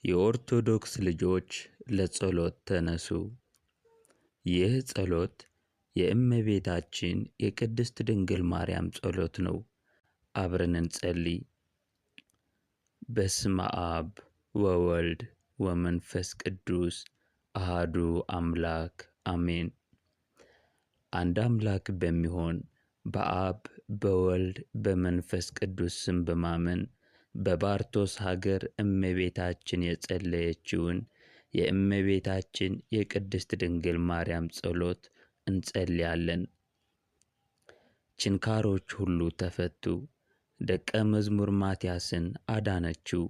የኦርቶዶክስ ልጆች ለጸሎት ተነሱ። ይህ ጸሎት የእመቤታችን የቅድስት ድንግል ማርያም ጸሎት ነው። አብረን እንጸልይ። በስመ አብ ወወልድ ወመንፈስ ቅዱስ አሃዱ አምላክ አሜን። አንድ አምላክ በሚሆን በአብ በወልድ በመንፈስ ቅዱስ ስም በማመን በባርቶስ ሀገር እመቤታችን የጸለየችውን የእመቤታችን የቅድስት ድንግል ማርያም ጸሎት እንጸልያለን። ችንካሮች ሁሉ ተፈቱ። ደቀ መዝሙር ማትያስን አዳነችው።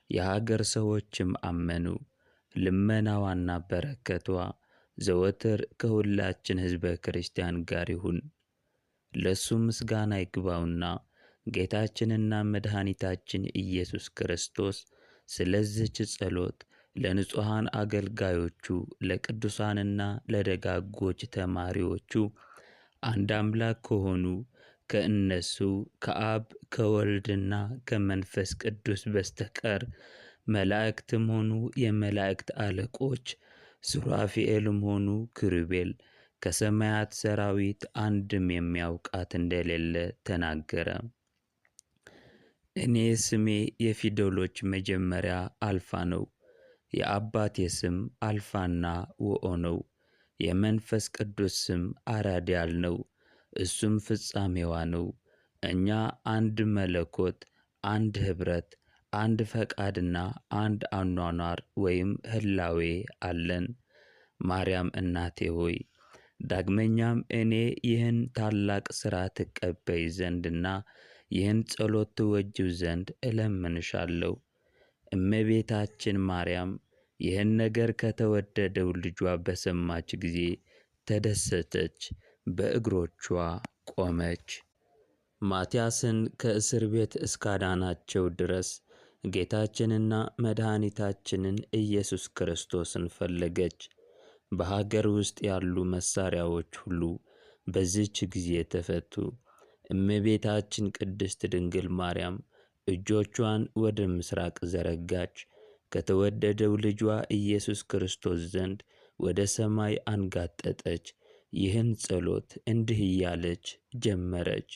የሀገር ሰዎችም አመኑ። ልመናዋና በረከቷ ዘወትር ከሁላችን ሕዝበ ክርስቲያን ጋር ይሁን። ለሱ ምስጋና ይግባውና ጌታችንና መድኃኒታችን ኢየሱስ ክርስቶስ ስለዚህች ጸሎት ለንጹሐን አገልጋዮቹ ለቅዱሳንና ለደጋጎች ተማሪዎቹ አንድ አምላክ ከሆኑ ከእነሱ ከአብ ከወልድና ከመንፈስ ቅዱስ በስተቀር መላእክትም ሆኑ የመላእክት አለቆች ሱራፊኤልም ሆኑ ኪሩቤል ከሰማያት ሰራዊት አንድም የሚያውቃት እንደሌለ ተናገረ። እኔ ስሜ የፊደሎች መጀመሪያ አልፋ ነው። የአባቴ ስም አልፋና ውኦ ነው። የመንፈስ ቅዱስ ስም አራዲያል ነው። እሱም ፍጻሜዋ ነው። እኛ አንድ መለኮት፣ አንድ ኅብረት፣ አንድ ፈቃድና አንድ አኗኗር ወይም ህላዌ አለን። ማርያም እናቴ ሆይ ዳግመኛም እኔ ይህን ታላቅ ሥራ ትቀበይ ዘንድና ይህን ጸሎት ትወጅው ዘንድ እለምንሻለሁ። እመቤታችን ማርያም ይህን ነገር ከተወደደው ልጇ በሰማች ጊዜ ተደሰተች፣ በእግሮቿ ቆመች። ማትያስን ከእስር ቤት እስካዳናቸው ድረስ ጌታችንና መድኃኒታችንን ኢየሱስ ክርስቶስን ፈለገች። በሀገር ውስጥ ያሉ መሣሪያዎች ሁሉ በዚህች ጊዜ ተፈቱ። እመቤታችን ቅድስት ድንግል ማርያም እጆቿን ወደ ምስራቅ ዘረጋች። ከተወደደው ልጇ ኢየሱስ ክርስቶስ ዘንድ ወደ ሰማይ አንጋጠጠች። ይህን ጸሎት እንዲህ እያለች ጀመረች።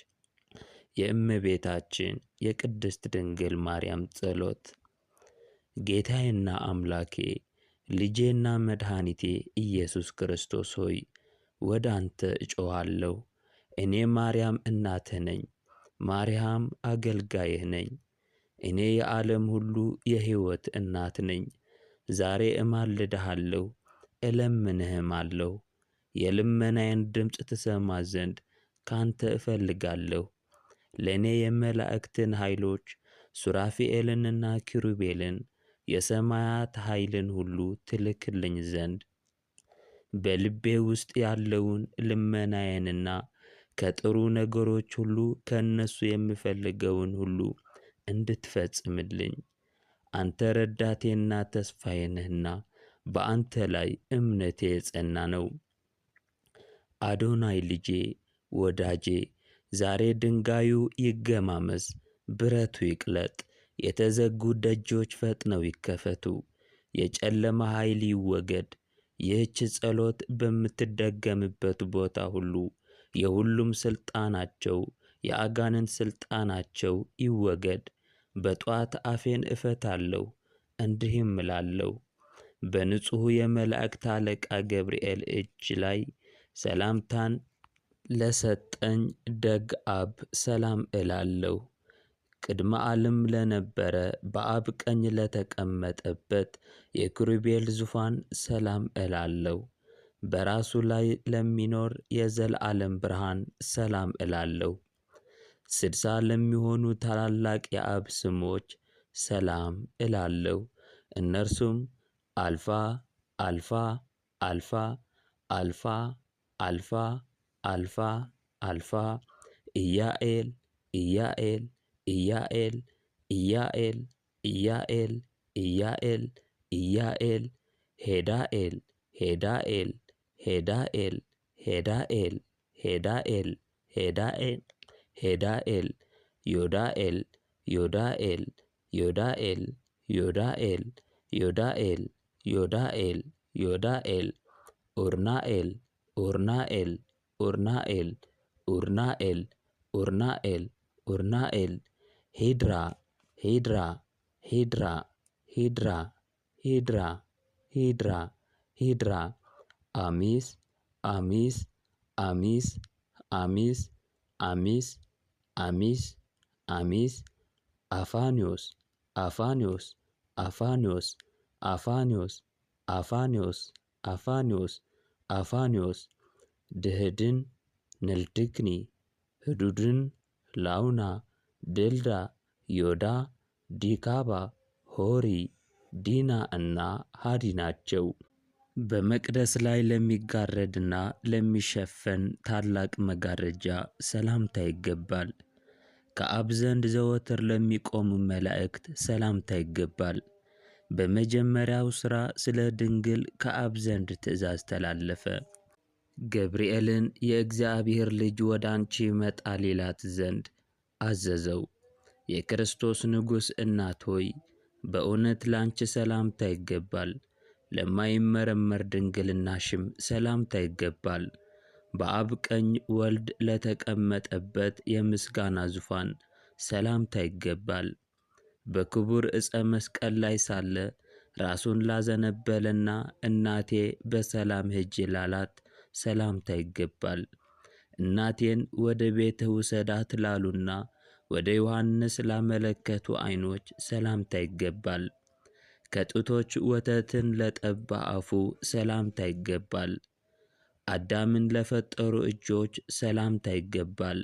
የእመቤታችን የቅድስት ድንግል ማርያም ጸሎት። ጌታዬና አምላኬ ልጄና መድኃኒቴ ኢየሱስ ክርስቶስ ሆይ ወደ አንተ እጮኻለሁ። እኔ ማርያም እናትህ ነኝ፣ ማርያም አገልጋይህ ነኝ። እኔ የዓለም ሁሉ የሕይወት እናት ነኝ። ዛሬ እማልድሃለሁ እለምንህማለሁ። የልመናዬን ድምፅ ትሰማ ዘንድ ካንተ እፈልጋለሁ። ለእኔ የመላእክትን ኃይሎች ሱራፊኤልንና ኪሩቤልን የሰማያት ኃይልን ሁሉ ትልክልኝ ዘንድ በልቤ ውስጥ ያለውን ልመናዬንና ከጥሩ ነገሮች ሁሉ ከእነሱ የምፈልገውን ሁሉ እንድትፈጽምልኝ። አንተ ረዳቴና ተስፋዬ ነህና በአንተ ላይ እምነቴ የጸና ነው። አዶናይ ልጄ ወዳጄ፣ ዛሬ ድንጋዩ ይገማመስ፣ ብረቱ ይቅለጥ፣ የተዘጉ ደጆች ፈጥነው ይከፈቱ፣ የጨለማ ኃይል ይወገድ። ይህች ጸሎት በምትደገምበት ቦታ ሁሉ የሁሉም ሥልጣናቸው የአጋንንት ሥልጣናቸው ይወገድ። በጧት አፌን እፈታለሁ እንዲህም እላለሁ፣ በንጹሑ የመላእክት አለቃ ገብርኤል እጅ ላይ ሰላምታን ለሰጠኝ ደግ አብ ሰላም እላለሁ። ቅድመ ዓለም ለነበረ በአብ ቀኝ ለተቀመጠበት የኪሩቤል ዙፋን ሰላም እላለሁ። በራሱ ላይ ለሚኖር የዘላለም ብርሃን ሰላም እላለሁ። 60 ለሚሆኑ ታላላቅ የአብ ስሞች ሰላም እላለሁ። እነርሱም አልፋ አልፋ አልፋ አልፋ አልፋ አልፋ አልፋ፣ ኢያኤል ኢያኤል ኢያኤል ኢያኤል ኢያኤል ኢያኤል ኢያኤል፣ ሄዳኤል ሄዳኤል ሄዳኤል ሄዳኤል ሄዳኤል ሄዳኤል ሄዳኤል፣ ዮዳኤል ዮዳኤል ዮዳኤል ዮዳኤል ዮዳኤል ዮዳኤል ዮዳኤል ኡርናኤል ኡርናኤል ኡርናኤል ኡርናኤል ኡርናኤል ኡርናኤል ሂድራ ሂድራ ሂድራ ሂድራ ሂድራ ሂድራ ሂድራ አሚስ አሚስ አሚስ አሚስ አሚስ አሚስ አሚስ አፋኒዮስ አፋኒዮስ አፋኒዮስ አፋኒዮስ አፋኒዮስ አፋኒዮስ አፋኒዮስ ድህድን ንልድግኒ ህዱድን ላውና ድልዳ ዮዳ ዲካባ ሆሪ ዲና እና ሃዲ ናቸው። በመቅደስ ላይ ለሚጋረድና ለሚሸፈን ታላቅ መጋረጃ ሰላምታ ይገባል። ከአብ ዘንድ ዘወትር ለሚቆሙ መላእክት ሰላምታ ይገባል። በመጀመሪያው ሥራ ስለ ድንግል ከአብ ዘንድ ትእዛዝ ተላለፈ። ገብርኤልን የእግዚአብሔር ልጅ ወደ አንቺ ይመጣል ይላት ዘንድ አዘዘው። የክርስቶስ ንጉሥ እናት ሆይ በእውነት ላንቺ ሰላምታ ይገባል። ለማይመረመር ድንግልናሽም ሰላምታ ይገባል። በአብ ቀኝ ወልድ ለተቀመጠበት የምስጋና ዙፋን ሰላምታ ይገባል። በክቡር ዕፀ መስቀል ላይ ሳለ ራሱን ላዘነበለና እናቴ በሰላም ሂጂ ላላት ሰላምታ ይገባል። እናቴን ወደ ቤትህ ውሰዳት ላሉና ወደ ዮሐንስ ላመለከቱ ዓይኖች ሰላምታ ይገባል። ከጡቶች ወተትን ለጠባ አፉ ሰላምታ ይገባል። አዳምን ለፈጠሩ እጆች ሰላምታ ይገባል።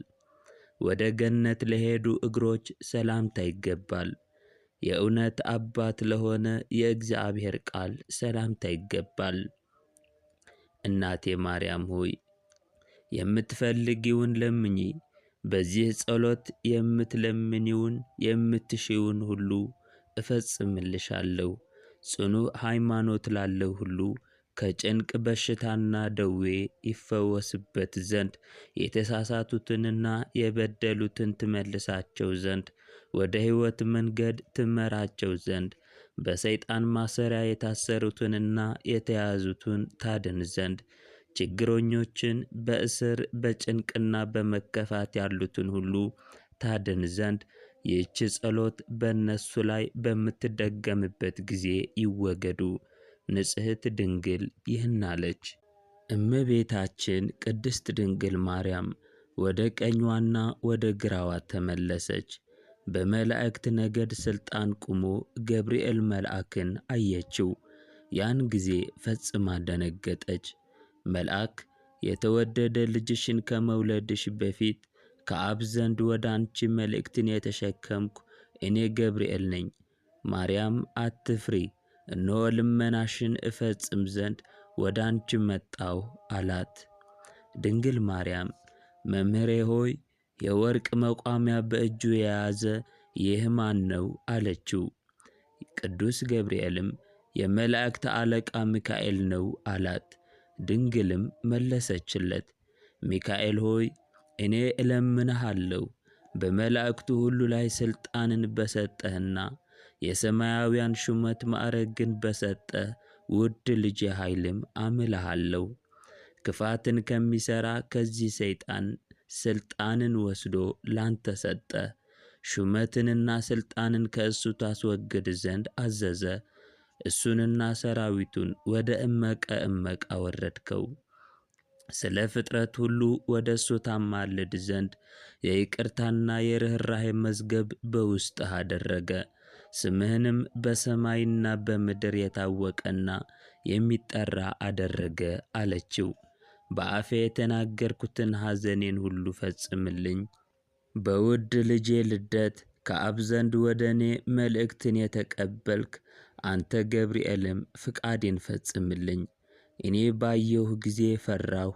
ወደ ገነት ለሄዱ እግሮች ሰላምታ ይገባል። የእውነት አባት ለሆነ የእግዚአብሔር ቃል ሰላምታ ይገባል። እናቴ ማርያም ሆይ የምትፈልጊውን ለምኚ። በዚህ ጸሎት የምትለምኒውን የምትሺውን ሁሉ እፈጽምልሻለሁ። ጽኑ ሃይማኖት ላለው ሁሉ ከጭንቅ በሽታና ደዌ ይፈወስበት ዘንድ የተሳሳቱትንና የበደሉትን ትመልሳቸው ዘንድ ወደ ሕይወት መንገድ ትመራቸው ዘንድ በሰይጣን ማሰሪያ የታሰሩትንና የተያዙትን ታድን ዘንድ ችግረኞችን በእስር በጭንቅና በመከፋት ያሉትን ሁሉ ታድን ዘንድ ይህች ጸሎት በእነሱ ላይ በምትደገምበት ጊዜ ይወገዱ። ንጽሕት ድንግል ይህን አለች። እመቤታችን ቅድስት ድንግል ማርያም ወደ ቀኟና ወደ ግራዋ ተመለሰች። በመላእክት ነገድ ሥልጣን ቁሞ ገብርኤል መልአክን አየችው። ያን ጊዜ ፈጽማ ደነገጠች። መልአክ የተወደደ ልጅሽን ከመውለድሽ በፊት ከአብ ዘንድ ወደ አንቺ መልእክትን የተሸከምኩ እኔ ገብርኤል ነኝ። ማርያም አትፍሪ፣ እነሆ ልመናሽን እፈጽም ዘንድ ወደ አንቺ መጣሁ አላት። ድንግል ማርያም መምህሬ ሆይ የወርቅ መቋሚያ በእጁ የያዘ ይህ ማን ነው አለችው። ቅዱስ ገብርኤልም የመላእክት አለቃ ሚካኤል ነው አላት። ድንግልም መለሰችለት፣ ሚካኤል ሆይ እኔ እለምንሃለሁ በመላእክቱ ሁሉ ላይ ሥልጣንን በሰጠህና የሰማያውያን ሹመት ማዕረግን በሰጠህ ውድ ልጄ ኃይልም አምልሃለሁ። ክፋትን ከሚሠራ ከዚህ ሰይጣን ሥልጣንን ወስዶ ላንተ ሰጠ። ሹመትንና ሥልጣንን ከእሱ ታስወግድ ዘንድ አዘዘ። እሱንና ሰራዊቱን ወደ እመቀ አወረድከው። ስለ ፍጥረት ሁሉ ወደ እሱ ታማልድ ዘንድ የይቅርታና የርኅራኄ መዝገብ በውስጥህ አደረገ። ስምህንም በሰማይና በምድር የታወቀና የሚጠራ አደረገ አለችው። በአፌ የተናገርኩትን ሐዘኔን ሁሉ ፈጽምልኝ። በውድ ልጄ ልደት ከአብ ዘንድ ወደ እኔ መልእክትን የተቀበልክ አንተ ገብርኤልም ፍቃዴን ፈጽምልኝ። እኔ ባየሁ ጊዜ ፈራሁ፣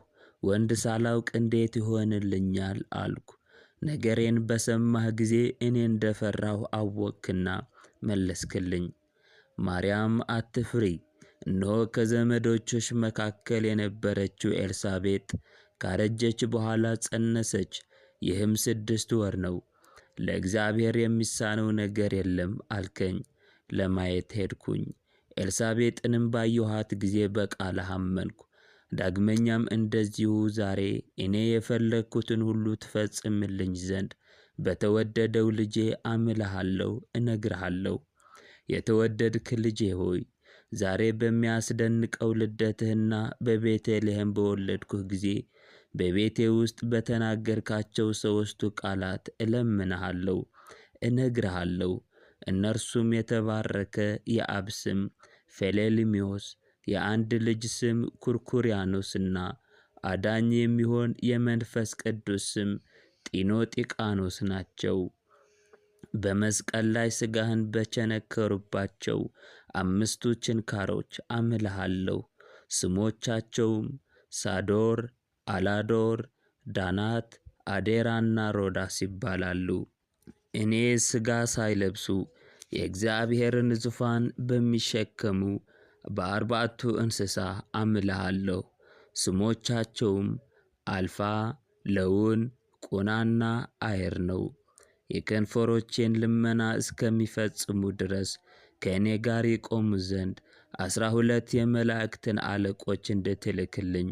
ወንድ ሳላውቅ እንዴት ይሆንልኛል አልኩ። ነገሬን በሰማህ ጊዜ እኔ እንደ ፈራሁ አወቅክና መለስክልኝ። ማርያም አትፍሪ፣ እነሆ ከዘመዶችሽ መካከል የነበረችው ኤልሳቤጥ ካረጀች በኋላ ጸነሰች። ይህም 6 ወር ነው። ለእግዚአብሔር የሚሳነው ነገር የለም አልከኝ። ለማየት ሄድኩኝ። ኤልሳቤጥንም ባየኋት ጊዜ በቃልህ አመንኩ። ዳግመኛም እንደዚሁ ዛሬ እኔ የፈለግሁትን ሁሉ ትፈጽምልኝ ዘንድ በተወደደው ልጄ አምልሃለሁ፣ እነግርሃለሁ። የተወደድክ ልጄ ሆይ ዛሬ በሚያስደንቀው ልደትህና በቤተልሔም በወለድኩህ ጊዜ በቤቴ ውስጥ በተናገርካቸው ሦስቱ ቃላት እለምንሃለሁ፣ እነግርሃለሁ። እነርሱም የተባረከ የአብ ስም ፌሌልሚዮስ፣ የአንድ ልጅ ስም ኩርኩሪያኖስና አዳኝ የሚሆን የመንፈስ ቅዱስ ስም ጢኖጢቃኖስ ናቸው። በመስቀል ላይ ሥጋህን በቸነከሩባቸው 5ቱ ችንካሮች አምልሃለሁ። ስሞቻቸውም ሳዶር፣ አላዶር፣ ዳናት፣ አዴራና ሮዳስ ይባላሉ። እኔ ሥጋ ሳይለብሱ የእግዚአብሔርን ዙፋን በሚሸከሙ በ4ቱ እንስሳ አምልሃለሁ። ስሞቻቸውም አልፋ፣ ለውን፣ ቁናና አየር ነው። የከንፈሮቼን ልመና እስከሚፈጽሙ ድረስ ከእኔ ጋር ይቆሙ ዘንድ 12 የመላእክትን አለቆች እንድትልክልኝ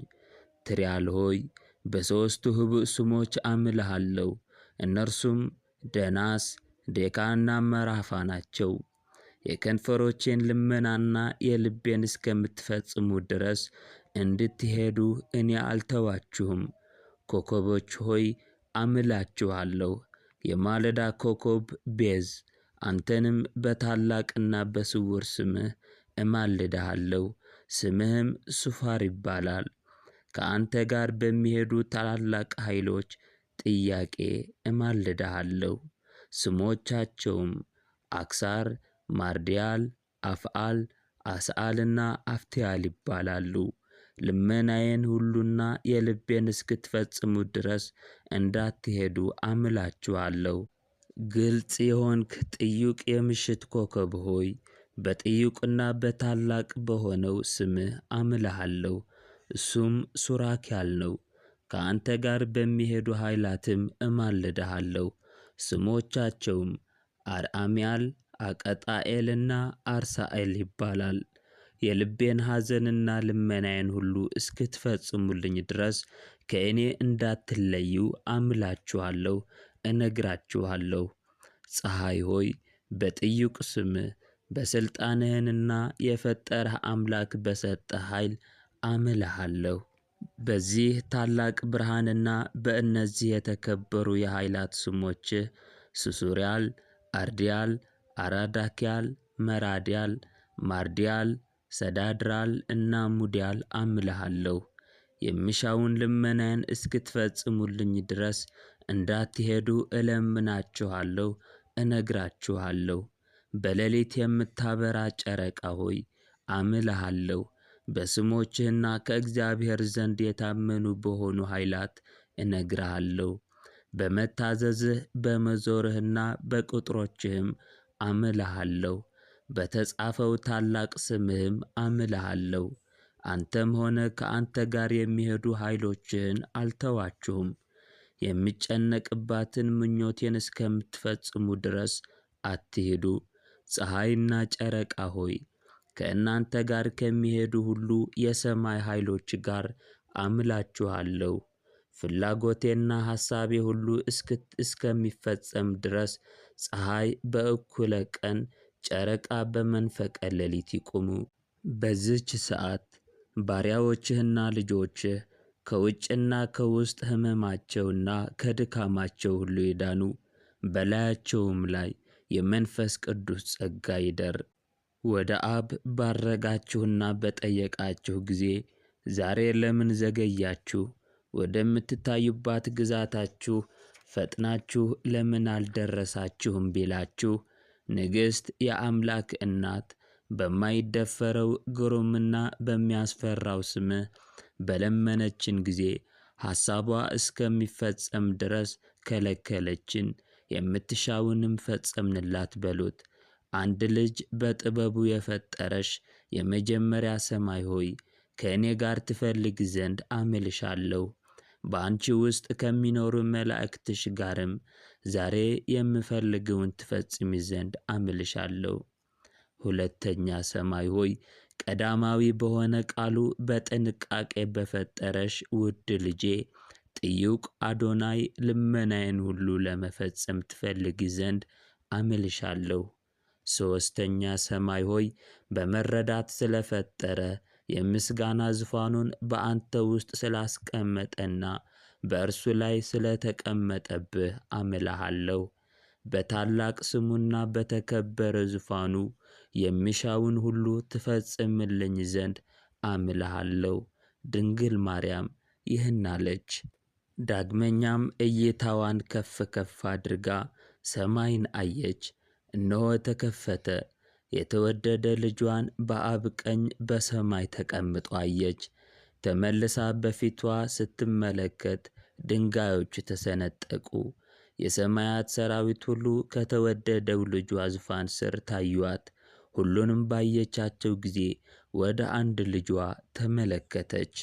ትሪያል ሆይ በሦስቱ ኅቡዕ ስሞች አምልሃለሁ። እነርሱም ደናስ፣ ዴካና መራፋ ናቸው። የከንፈሮቼን ልመናና የልቤን እስከምትፈጽሙ ድረስ እንድትሄዱ እኔ አልተዋችሁም። ኮከቦች ሆይ አምላችኋለሁ። የማለዳ ኮከብ ቤዝ፣ አንተንም በታላቅና በስውር ስምህ እማልድሃለሁ። ስምህም ሱፋር ይባላል። ከአንተ ጋር በሚሄዱ ታላላቅ ኃይሎች ጥያቄ እማልድሃለሁ። ስሞቻቸውም አክሳር፣ ማርዲያል፣ አፍዓል፣ አስዓልና አፍቲያል ይባላሉ። ልመናዬን ሁሉና የልቤን እስክትፈጽሙ ድረስ እንዳትሄዱ አምላችኋለሁ። ግልጽ የሆንክ ጥዩቅ የምሽት ኮከብ ሆይ በጥዩቅና በታላቅ በሆነው ስምህ አምልሃለሁ። እሱም ሱራኪያል ነው። ከአንተ ጋር በሚሄዱ ኃይላትም እማልድሃለሁ። ስሞቻቸውም አርአምያል፣ አቀጣኤልና አርሳኤል ይባላል። የልቤን ሐዘንና ልመናዬን ሁሉ እስክትፈጽሙልኝ ድረስ ከእኔ እንዳትለዩ አምላችኋለሁ፣ እነግራችኋለሁ። ፀሐይ ሆይ በጥዩቅ ስምህ በሥልጣንህንና የፈጠረህ አምላክ በሰጠህ ኃይል አምልሃለሁ። በዚህ ታላቅ ብርሃንና በእነዚህ የተከበሩ የኃይላት ስሞችህ ሱሱሪያል፣ አርዲያል፣ አራዳኪያል፣ መራዲያል፣ ማርዲያል፣ ሰዳድራል እና ሙዲያል አምልሃለሁ። የምሻውን ልመናን እስክትፈጽሙልኝ ድረስ እንዳትሄዱ እለምናችኋለሁ፣ እነግራችኋለሁ። በሌሊት የምታበራ ጨረቃ ሆይ አምልሃለሁ። በስሞችህና ከእግዚአብሔር ዘንድ የታመኑ በሆኑ ኃይላት እነግርሃለሁ። በመታዘዝህ በመዞርህና በቅጥሮችህም አምልሃለሁ። በተጻፈው ታላቅ ስምህም አምልሃለሁ። አንተም ሆነ ከአንተ ጋር የሚሄዱ ኃይሎችህን አልተዋችሁም። የምጨነቅባትን ምኞቴን እስከምትፈጽሙ ድረስ አትሂዱ። ፀሐይና ጨረቃ ሆይ ከእናንተ ጋር ከሚሄዱ ሁሉ የሰማይ ኃይሎች ጋር አምላችኋለሁ። ፍላጎቴና ሐሳቤ ሁሉ እስከሚፈጸም ድረስ ፀሐይ በእኩለ ቀን፣ ጨረቃ በመንፈቀ ሌሊት ይቁሙ። በዚህች ሰዓት ባሪያዎችህና ልጆችህ ከውጭና ከውስጥ ሕመማቸውና ከድካማቸው ሁሉ ይዳኑ። በላያቸውም ላይ የመንፈስ ቅዱስ ጸጋ ይደር። ወደ አብ ባረጋችሁና በጠየቃችሁ ጊዜ ዛሬ ለምን ዘገያችሁ? ወደምትታዩባት ግዛታችሁ ፈጥናችሁ ለምን አልደረሳችሁም ቢላችሁ፣ ንግሥት የአምላክ እናት በማይደፈረው ግሩምና በሚያስፈራው ስምህ በለመነችን ጊዜ ሐሳቧ እስከሚፈጸም ድረስ ከለከለችን፣ የምትሻውንም ፈጸምንላት በሉት። አንድ ልጅ በጥበቡ የፈጠረሽ የመጀመሪያ ሰማይ ሆይ ከእኔ ጋር ትፈልግ ዘንድ አምልሻለሁ። በአንቺ ውስጥ ከሚኖሩ መላእክትሽ ጋርም ዛሬ የምፈልገውን ትፈጽሚ ዘንድ አምልሻለሁ። ሁለተኛ ሰማይ ሆይ ቀዳማዊ በሆነ ቃሉ በጥንቃቄ በፈጠረሽ ውድ ልጄ ጥዩቅ አዶናይ ልመናዬን ሁሉ ለመፈጸም ትፈልጊ ዘንድ አምልሻለሁ። ሦስተኛ ሰማይ ሆይ በመረዳት ስለፈጠረ የምስጋና ዙፋኑን በአንተ ውስጥ ስላስቀመጠና በእርሱ ላይ ስለተቀመጠብህ አምልሃለሁ። በታላቅ ስሙና በተከበረ ዙፋኑ የሚሻውን ሁሉ ትፈጽምልኝ ዘንድ አምልሃለሁ። ድንግል ማርያም ይህን አለች። ዳግመኛም እይታዋን ከፍ ከፍ አድርጋ ሰማይን አየች። እነሆ ተከፈተ፣ የተወደደ ልጇን በአብ ቀኝ በሰማይ ተቀምጦ አየች። ተመልሳ በፊቷ ስትመለከት ድንጋዮች ተሰነጠቁ። የሰማያት ሰራዊት ሁሉ ከተወደደው ልጇ ዙፋን ስር ታዩአት። ሁሉንም ባየቻቸው ጊዜ ወደ አንድ ልጇ ተመለከተች።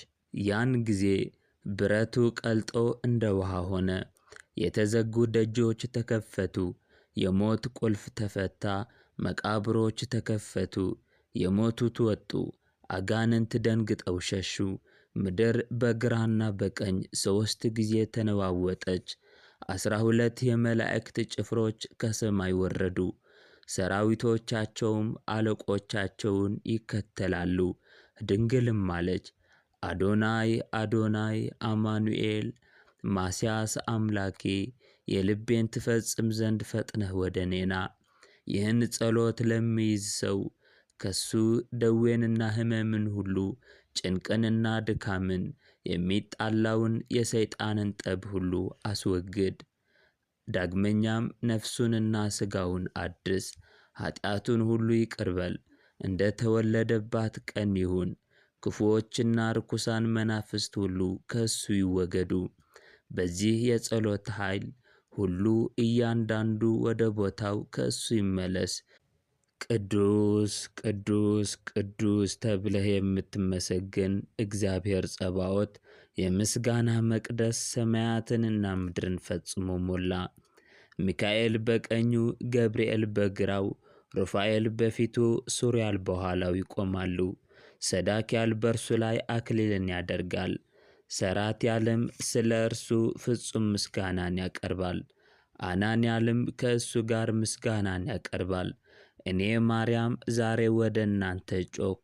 ያን ጊዜ ብረቱ ቀልጦ እንደ ውሃ ሆነ። የተዘጉ ደጆች ተከፈቱ። የሞት ቁልፍ ተፈታ። መቃብሮች ተከፈቱ። የሞቱት ወጡ። አጋንንት ደንግጠው ሸሹ። ምድር በግራና በቀኝ 3 ጊዜ ተነዋወጠች። 12 የመላእክት ጭፍሮች ከሰማይ ወረዱ። ሰራዊቶቻቸውም አለቆቻቸውን ይከተላሉ። ድንግልም አለች፣ አዶናይ አዶናይ አማኑኤል ማስያስ አምላኬ የልቤን ትፈጽም ዘንድ ፈጥነህ ወደ እኔ ና። ይህን ጸሎት ለሚይዝ ሰው ከሱ ደዌንና ሕመምን ሁሉ ጭንቅንና ድካምን የሚጣላውን የሰይጣንን ጠብ ሁሉ አስወግድ። ዳግመኛም ነፍሱንና ሥጋውን አድስ። ኀጢአቱን ሁሉ ይቅርበል። እንደ ተወለደባት ቀን ይሁን። ክፉዎችና ርኩሳን መናፍስት ሁሉ ከእሱ ይወገዱ። በዚህ የጸሎት ኃይል ሁሉ እያንዳንዱ ወደ ቦታው ከእሱ ይመለስ። ቅዱስ ቅዱስ ቅዱስ ተብለህ የምትመሰገን እግዚአብሔር ጸባዖት የምስጋና መቅደስ ሰማያትንና ምድርን ፈጽሞ ሞላ። ሚካኤል በቀኙ፣ ገብርኤል በግራው፣ ሩፋኤል በፊቱ፣ ሱሪያል በኋላው ይቆማሉ። ሰዳክያል በእርሱ ላይ አክሊልን ያደርጋል። ሰራትያልም ስለ እርሱ ፍጹም ምስጋናን ያቀርባል። አናንያልም ከእሱ ጋር ምስጋናን ያቀርባል። እኔ ማርያም ዛሬ ወደ እናንተ ጮኽሁ።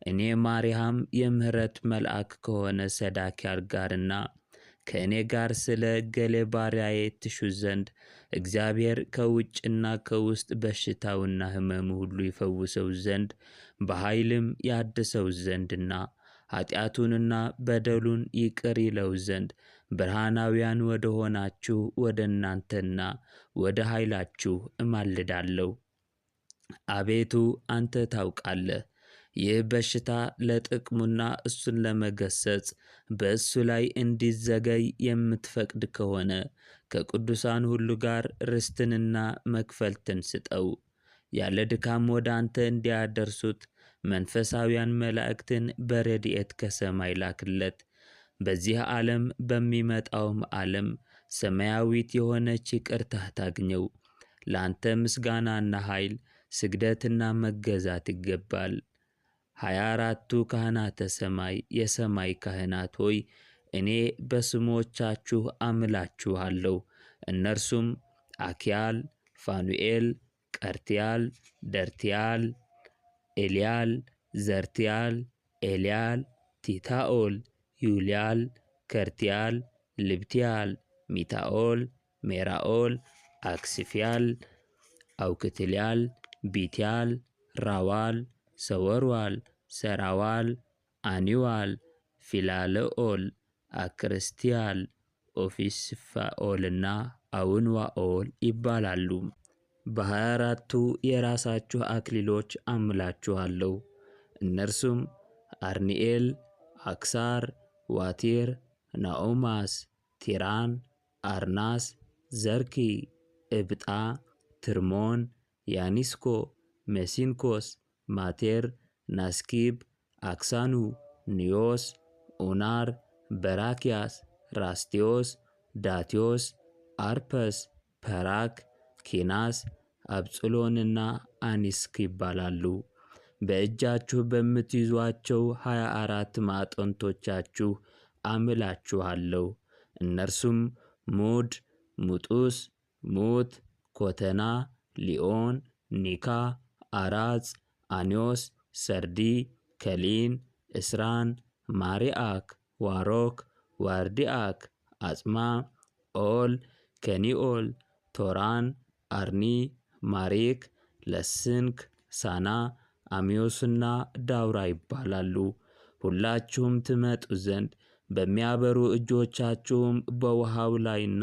እኔ ማርያም የምሕረት መልአክ ከሆነ ሰዳክያል ጋርና ከእኔ ጋር ስለ እገሌ ባሪያዬ ትሹ ዘንድ እግዚአብሔር ከውጭና ከውስጥ በሽታውና ሕመሙ ሁሉ ይፈውሰው ዘንድ በኃይልም ያድሰው ዘንድና ኀጢአቱንና በደሉን ይቅር ይለው ዘንድ ብርሃናውያን ወደ ሆናችሁ ወደ እናንተና ወደ ኃይላችሁ እማልዳለሁ። አቤቱ አንተ ታውቃለህ። ይህ በሽታ ለጥቅሙና እሱን ለመገሰጽ በእሱ ላይ እንዲዘገይ የምትፈቅድ ከሆነ ከቅዱሳን ሁሉ ጋር ርስትንና መክፈልትን ስጠው። ያለ ድካም ወደ አንተ እንዲያደርሱት መንፈሳውያን መላእክትን በረድኤት ከሰማይ ላክለት። በዚህ ዓለም በሚመጣውም ዓለም ሰማያዊት የሆነች ይቅርታህ ታግኘው። ለአንተ ምስጋናና ኃይል፣ ስግደትና መገዛት ይገባል። 24ቱ ካህናተ ሰማይ የሰማይ ካህናት ሆይ እኔ በስሞቻችሁ አምላችኋለሁ። እነርሱም አኪያል፣ ፋኑኤል፣ ቀርትያል፣ ደርትያል፣ ኤልያል፣ ዘርትያል፣ ኤልያል፣ ቲታኦል፣ ዩልያል፣ ከርትያል፣ ልብትያል፣ ሚታኦል፣ ሜራኦል፣ አክስፍያል፣ አውክትልያል፣ ቢትያል፣ ራዋል፣ ሰወርዋል፣ ሰራዋል፣ አኒዋል፣ ፊላለኦል፣ አክርስቲያል፣ ኦፊስፋኦልና አውንዋኦል ይባላሉ። በ24ቱ የራሳችሁ አክሊሎች አምላችኋለሁ። እነርሱም አርኒኤል፣ አክሳር፣ ዋቲር፣ ናኦማስ፣ ቲራን፣ አርናስ፣ ዘርኪ፣ እብጣ፣ ትርሞን፣ ያኒስኮ፣ መሲንኮስ፣ ማቴር፣ ናስኪብ፣ አክሳኑ፣ ኒዮስ፣ ኡናር፣ በራኪያስ፣ ራስቴዎስ፣ ዳቴዎስ፣ አርፐስ፣ ፐራክ፣ ኪናስ፣ አብጽሎንና አኒስክ ይባላሉ። በእጃችሁ በምትይዟቸው 24 ማዕጠንቶቻችሁ አምላችኋለሁ። እነርሱም ሙድ፣ ሙጡስ፣ ሙት፣ ኮተና፣ ሊኦን፣ ኒካ፣ አራጽ፣ አኒዮስ፣ ሰርዲ፣ ከሊን፣ እስራን፣ ማሪአክ፣ ዋሮክ፣ ዋርዲአክ፣ አጽማ፣ ኦል፣ ከኒኦል፣ ቶራን፣ አርኒ፣ ማሪክ፣ ለስንክ፣ ሳና፣ አሚዮስና ዳውራ ይባላሉ። ሁላችሁም ትመጡ ዘንድ በሚያበሩ እጆቻችሁም በውሃው ላይና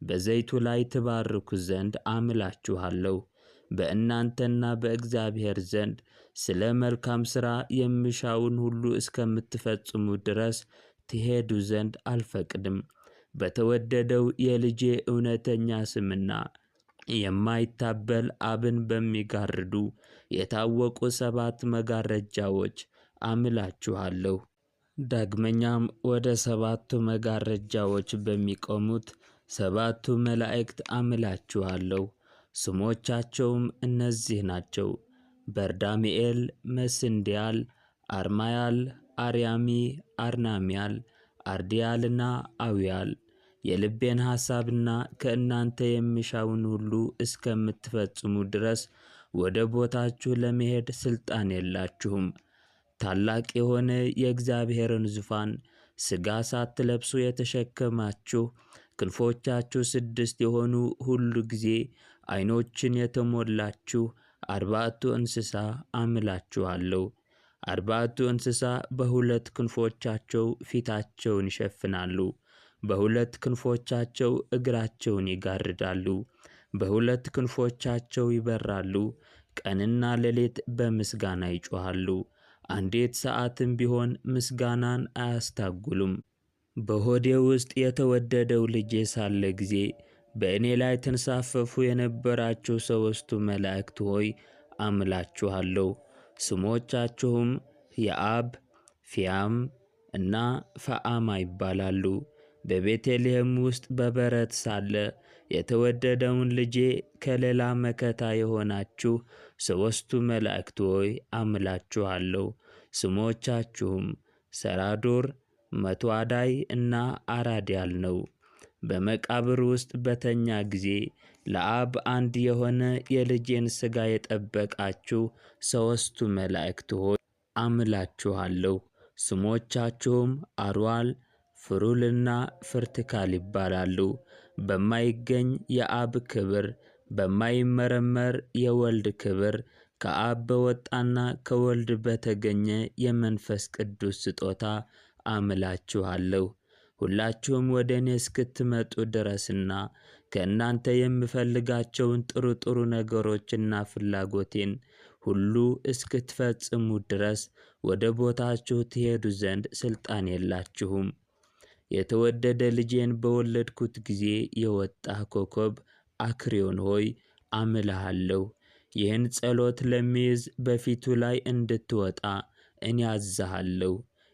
በዘይቱ ላይ ትባርኩ ዘንድ አምላችኋለሁ። በእናንተና በእግዚአብሔር ዘንድ ስለ መልካም ሥራ የምሻውን ሁሉ እስከምትፈጽሙ ድረስ ትሄዱ ዘንድ አልፈቅድም። በተወደደው የልጄ እውነተኛ ስምና የማይታበል አብን በሚጋርዱ የታወቁ 7 መጋረጃዎች አምላችኋለሁ። ዳግመኛም ወደ 7ቱ መጋረጃዎች በሚቆሙት 7ቱ መላእክት አምላችኋለሁ። ስሞቻቸውም እነዚህ ናቸው፦ በርዳሚኤል፣ መስንዲያል፣ አርማያል፣ አርያሚ፣ አርናሚያል፣ አርዲያልና አዊያል። የልቤን ሐሳብና ከእናንተ የምሻውን ሁሉ እስከምትፈጽሙ ድረስ ወደ ቦታችሁ ለመሄድ ሥልጣን የላችሁም። ታላቅ የሆነ የእግዚአብሔርን ዙፋን ሥጋ ሳትለብሱ የተሸከማችሁ ክንፎቻችሁ 6 የሆኑ ሁሉ ጊዜ ዓይኖችን የተሞላችሁ 4 እንስሳ አምላችኋለሁ። 4 እንስሳ በ2 ክንፎቻቸው ፊታቸውን ይሸፍናሉ፣ በ2 ክንፎቻቸው እግራቸውን ይጋርዳሉ፣ በ2 ክንፎቻቸው ይበራሉ። ቀንና ሌሊት በምስጋና ይጮኻሉ፣ አንዲት ሰዓትም ቢሆን ምስጋናን አያስታጉሉም። በሆዴ ውስጥ የተወደደው ልጄ ሳለ ጊዜ በእኔ ላይ ተንሳፈፉ የነበራችሁ 3ቱ መላእክት ሆይ አምላችኋለሁ። ስሞቻችሁም የአብ፣ ፊያም እና ፈአማ ይባላሉ። በቤተልሔም ውስጥ በበረት ሳለ የተወደደውን ልጄ ከሌላ መከታ የሆናችሁ 3ቱ መላእክት ሆይ አምላችኋለሁ። ስሞቻችሁም ሰራዶር፣ መቱአዳይ እና አራድያል ነው። በመቃብር ውስጥ በተኛ ጊዜ ለአብ አንድ የሆነ የልጄን ሥጋ የጠበቃችሁ 3ቱ መላእክት ሆይ አምላችኋለሁ። ስሞቻችሁም አርዋል፣ ፍሩልና ፍርትካል ይባላሉ። በማይገኝ የአብ ክብር፣ በማይመረመር የወልድ ክብር፣ ከአብ በወጣና ከወልድ በተገኘ የመንፈስ ቅዱስ ስጦታ አምላችኋለሁ። ሁላችሁም ወደ እኔ እስክትመጡ ድረስና ከእናንተ የምፈልጋቸውን ጥሩ ነገሮችና ፍላጎቴን ሁሉ እስክትፈጽሙ ድረስ ወደ ቦታችሁ ትሄዱ ዘንድ ሥልጣን የላችሁም። የተወደደ ልጄን በወለድኩት ጊዜ የወጣ ኮከብ አክሪዮን ሆይ አምልሃለሁ። ይህን ጸሎት ለሚይዝ በፊቱ ላይ እንድትወጣ እኔ አዝሃለሁ።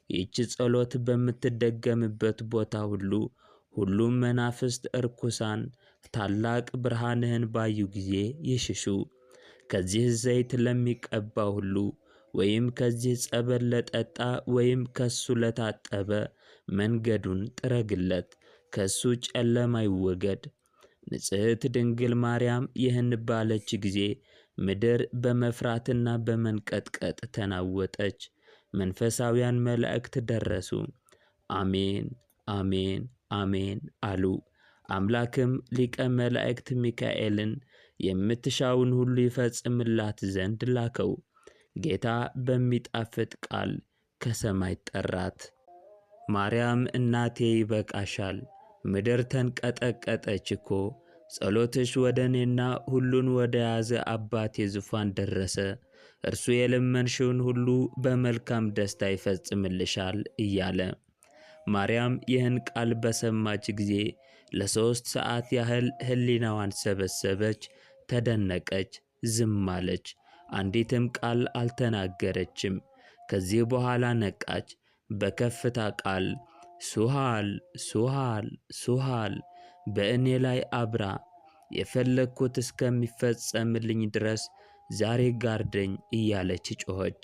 ይህች ጸሎት በምትደገምበት ቦታ ሁሉ ሁሉም መናፍስት እርኩሳን ታላቅ ብርሃንህን ባዩ ጊዜ ይሽሹ። ከዚህ ዘይት ለሚቀባ ሁሉ ወይም ከዚህ ጸበል ለጠጣ ወይም ከሱ ለታጠበ መንገዱን ጥረግለት፣ ከሱ ጨለማ ይወገድ። ንጽሕት ድንግል ማርያም ይህን ባለች ጊዜ ምድር በመፍራትና በመንቀጥቀጥ ተናወጠች። መንፈሳውያን መላእክት ደረሱ፣ አሜን አሜን አሜን አሉ። አምላክም ሊቀ መላእክት ሚካኤልን የምትሻውን ሁሉ ይፈጽምላት ዘንድ ላከው። ጌታ በሚጣፍጥ ቃል ከሰማይ ጠራት። ማርያም እናቴ ይበቃሻል፣ ምድር ተንቀጠቀጠች እኮ። ጸሎትሽ ወደ እኔና ሁሉን ወደ ያዘ አባቴ ዙፋን ደረሰ። እርሱ የለመንሽውን ሁሉ በመልካም ደስታ ይፈጽምልሻል እያለ። ማርያም ይህን ቃል በሰማች ጊዜ ለ3 ሰዓት ያህል ሕሊናዋን ሰበሰበች፣ ተደነቀች፣ ዝም አለች። አንዲትም ቃል አልተናገረችም። ከዚህ በኋላ ነቃች። በከፍታ ቃል ሱሃል ሱሃል ሱሃል በእኔ ላይ አብራ፣ የፈለግኩት እስከሚፈጸምልኝ ድረስ ዛሬ ጋርደኝ እያለች ጮኸች።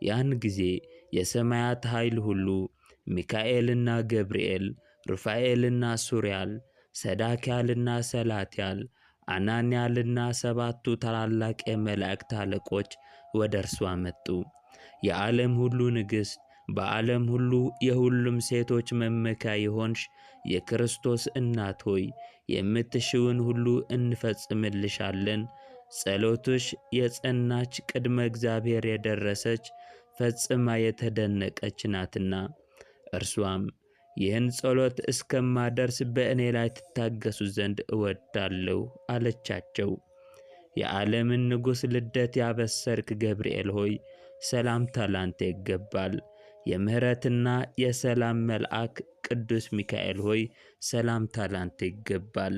ያን ጊዜ የሰማያት ኃይል ሁሉ ሚካኤልና ገብርኤል፣ ሩፋኤልና ሱሪያል፣ ሰዳክያልና ሰላትያል፣ አናንያልና ሰባቱ ታላላቅ የመላእክት አለቆች ወደ እርሷ መጡ። የዓለም ሁሉ ንግሥት፣ በዓለም ሁሉ የሁሉም ሴቶች መመኪያ የሆንሽ የክርስቶስ እናት ሆይ የምትሽውን ሁሉ እንፈጽምልሻለን። ጸሎትሽ የጸናች ቅድመ እግዚአብሔር የደረሰች ፈጽማ የተደነቀች ናትና። እርሷም ይህን ጸሎት እስከማደርስ በእኔ ላይ ትታገሱ ዘንድ እወዳለሁ አለቻቸው። የዓለምን ንጉሥ ልደት ያበሰርክ ገብርኤል ሆይ ሰላምታ ላንተ ይገባል። የምሕረትና የሰላም መልአክ ቅዱስ ሚካኤል ሆይ ሰላምታ ላንተ ይገባል።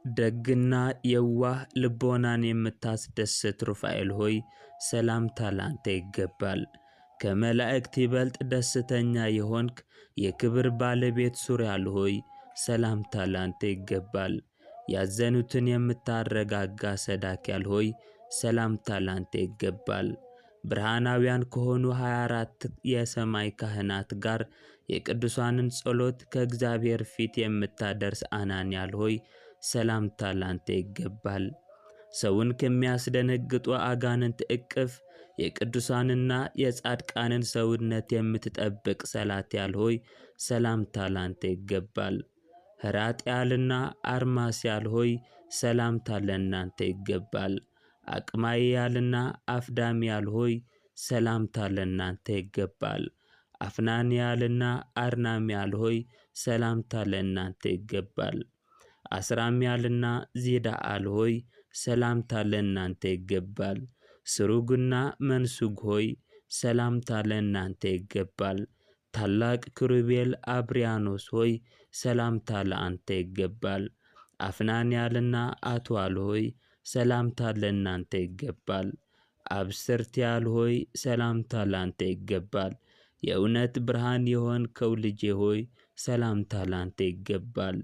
ደግና የዋህ ልቦናን የምታስደስት ሩፋኤል ሆይ ሰላምታ ላንተ ይገባል። ከመላእክት ይበልጥ ደስተኛ የሆንክ የክብር ባለቤት ሱሪያል ሆይ ሰላምታ ላንተ ይገባል። ያዘኑትን የምታረጋጋ ሰዳክያል ሆይ ሰላምታ ላንተ ይገባል። ብርሃናውያን ከሆኑ 24 የሰማይ ካህናት ጋር የቅዱሳንን ጸሎት ከእግዚአብሔር ፊት የምታደርስ አናንያል ሆይ ሰላምታ ላንተ ይገባል። ሰውን ከሚያስደነግጡ አጋንንት እቅፍ የቅዱሳንና የጻድቃንን ሰውነት የምትጠብቅ ሰላትያል ሆይ ሰላምታ ላንተ ይገባል። ሕራጥያልና አርማስያል ሆይ ሰላምታ ለእናንተ ይገባል። አቅማይያልና አፍዳምያል ሆይ ሰላምታ ለእናንተ ይገባል። አፍናንያልና አርናምያል ሆይ ሰላምታ ለእናንተ ይገባል። አስራምያልና ዚዳአል ሆይ ሰላምታ ለእናንተ ይገባል። ስሩግና መንሱግ ሆይ ሰላምታ ለእናንተ ይገባል። ታላቅ ክሩቤል አብሪያኖስ ሆይ ሰላምታ ለአንተ ይገባል። አፍናንያልና አትዋል ሆይ ሰላምታ ለእናንተ ይገባል። አብሰርትያል ሆይ ሰላምታ ላንተ ይገባል። የእውነት ብርሃን የሆንከው ልጄ ሆይ ሰላምታ ላንተ ይገባል።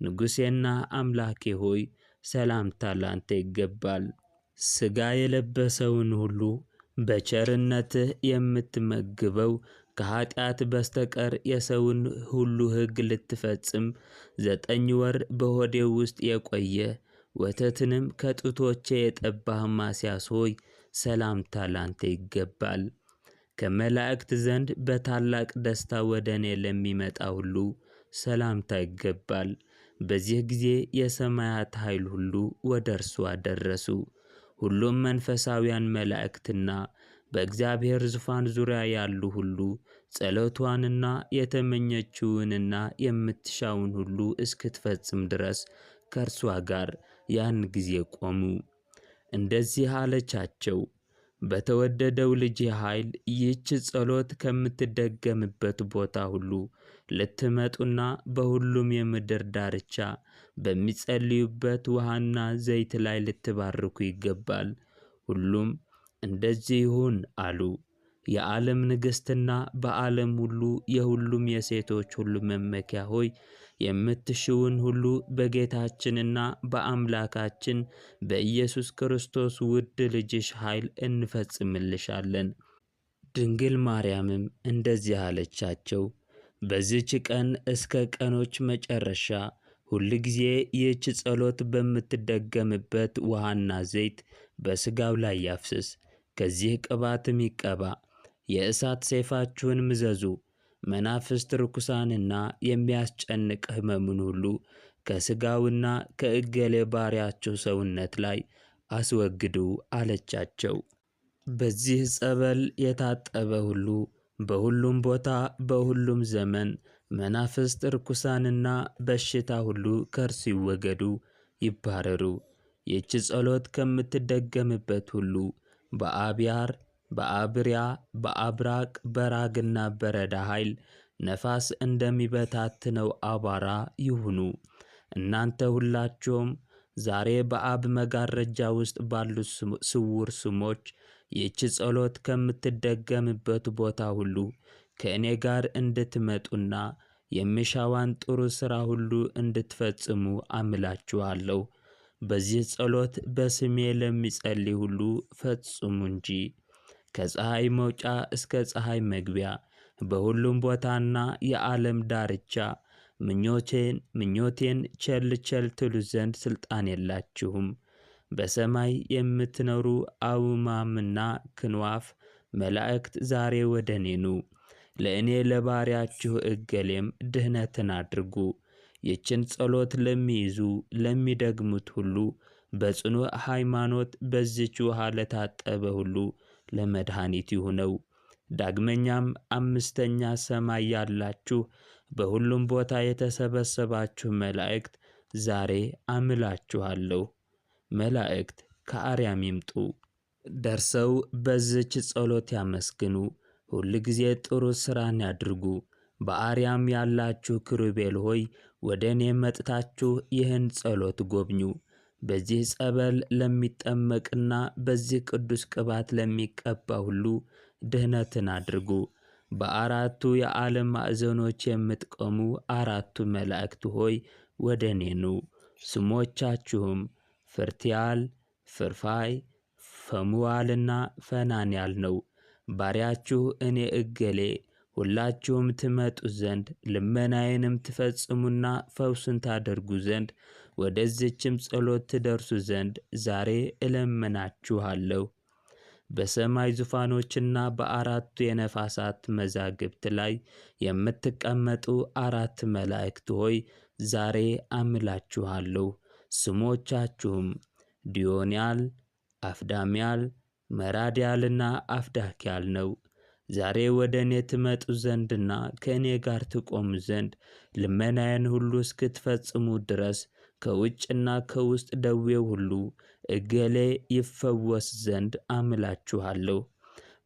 ንጉሴና አምላኬ ሆይ ሰላምታ ላንተ ይገባል። ሥጋ የለበሰውን ሁሉ በቸርነትህ የምትመግበው ከኃጢአት በስተቀር የሰውን ሁሉ ሕግ ልትፈጽም 9 ወር በሆዴ ውስጥ የቆየ ወተትንም ከጡቶቼ የጠባህ ማስያስ ሆይ ሰላምታ ላንተ ይገባል። ከመላእክት ዘንድ በታላቅ ደስታ ወደ እኔ ለሚመጣ ሁሉ ሰላምታ ይገባል። በዚህ ጊዜ የሰማያት ኃይል ሁሉ ወደ እርሷ ደረሱ። ሁሉም መንፈሳውያን መላእክትና በእግዚአብሔር ዙፋን ዙሪያ ያሉ ሁሉ ጸሎቷንና የተመኘችውንና የምትሻውን ሁሉ እስክትፈጽም ድረስ ከእርሷ ጋር ያን ጊዜ ቆሙ። እንደዚህ አለቻቸው፣ በተወደደው ልጄ ኃይል ይህች ጸሎት ከምትደገምበት ቦታ ሁሉ ልትመጡና በሁሉም የምድር ዳርቻ በሚጸልዩበት ውሃና ዘይት ላይ ልትባርኩ ይገባል። ሁሉም እንደዚህ ይሁን አሉ። የዓለም ንግሥትና በዓለም ሁሉ የሁሉም የሴቶች ሁሉ መመኪያ ሆይ የምትሽውን ሁሉ በጌታችንና በአምላካችን በኢየሱስ ክርስቶስ ውድ ልጅሽ ኃይል እንፈጽምልሻለን። ድንግል ማርያምም እንደዚህ አለቻቸው፣ በዚህች ቀን እስከ ቀኖች መጨረሻ ሁል ጊዜ ይህች ጸሎት በምትደገምበት ውሃና ዘይት በሥጋው ላይ ያፍስስ። ከዚህ ቅባትም ይቀባ። የእሳት ሰይፋችሁን ምዘዙ። መናፍስት ርኩሳንና የሚያስጨንቅ ሕመሙን ሁሉ ከሥጋውና ከእገሌ ባሪያችሁ ሰውነት ላይ አስወግዱ አለቻቸው። በዚህ ጸበል የታጠበ ሁሉ በሁሉም ቦታ በሁሉም ዘመን መናፍስት ርኩሳንና በሽታ ሁሉ ከእርሱ ይወገዱ ይባረሩ። ይህች ጸሎት ከምትደገምበት ሁሉ በአብያር በአብርያ በአብራቅ በራግና በረዳ ኃይል ነፋስ እንደሚበታትነው አቧራ ይሁኑ። እናንተ ሁላችሁም ዛሬ በአብ መጋረጃ ውስጥ ባሉት ስውር ስሞች ይህች ጸሎት ከምትደገምበት ቦታ ሁሉ ከእኔ ጋር እንድትመጡና የሚሻዋን ጥሩ ሥራ ሁሉ እንድትፈጽሙ አምላችኋለሁ። በዚህ ጸሎት በስሜ ለሚጸልይ ሁሉ ፈጽሙ እንጂ። ከፀሐይ መውጫ እስከ ፀሐይ መግቢያ በሁሉም ቦታና የዓለም ዳርቻ ምኞቴን ቸል ቸል ትሉ ዘንድ ሥልጣን የላችሁም። በሰማይ የምትኖሩ አውማምና ክንዋፍ መላእክት ዛሬ ወደ እኔ ኑ። ለእኔ ለባሪያችሁ እገሌም ድኅነትን አድርጉ። ይችን ጸሎት ለሚይዙ ለሚደግሙት ሁሉ በጽኑ ሃይማኖት በዚች ውሃ ለታጠበ ሁሉ ለመድኃኒት ይሁነው። ዳግመኛም አምስተኛ ሰማይ ያላችሁ በሁሉም ቦታ የተሰበሰባችሁ መላእክት ዛሬ አምላችኋለሁ። መላእክት ከአርያም ይምጡ፣ ደርሰው በዚች ጸሎት ያመስግኑ። ሁል ጊዜ ጥሩ ሥራን ያድርጉ። በአርያም ያላችሁ ክሩቤል ሆይ ወደ እኔ መጥታችሁ ይህን ጸሎት ጎብኙ። በዚህ ጸበል ለሚጠመቅና በዚህ ቅዱስ ቅባት ለሚቀባ ሁሉ ድኅነትን አድርጉ። በአራቱ የዓለም ማዕዘኖች የምትቆሙ አራቱ መላእክት ሆይ ወደ እኔ ኑ። ስሞቻችሁም ፍርትያል፣ ፍርፋይ፣ ፈሙዋልና ፈናንያል ነው። ባሪያችሁ እኔ እገሌ ሁላችሁም ትመጡ ዘንድ ልመናዬንም ትፈጽሙና ፈውስን ታደርጉ ዘንድ ወደዚችም ጸሎት ትደርሱ ዘንድ ዛሬ እለምናችኋለሁ። በሰማይ ዙፋኖችና በአራቱ የነፋሳት መዛግብት ላይ የምትቀመጡ አራት መላእክት ሆይ ዛሬ አምላችኋለሁ። ስሞቻችሁም ዲዮንያል፣ አፍዳምያል፣ መራድያልና አፍዳክያል ነው። ዛሬ ወደ እኔ ትመጡ ዘንድና ከእኔ ጋር ትቆሙ ዘንድ ልመናዬን ሁሉ እስክትፈጽሙ ድረስ ከውጭና ከውስጥ ደዌው ሁሉ እገሌ ይፈወስ ዘንድ አምላችኋለሁ።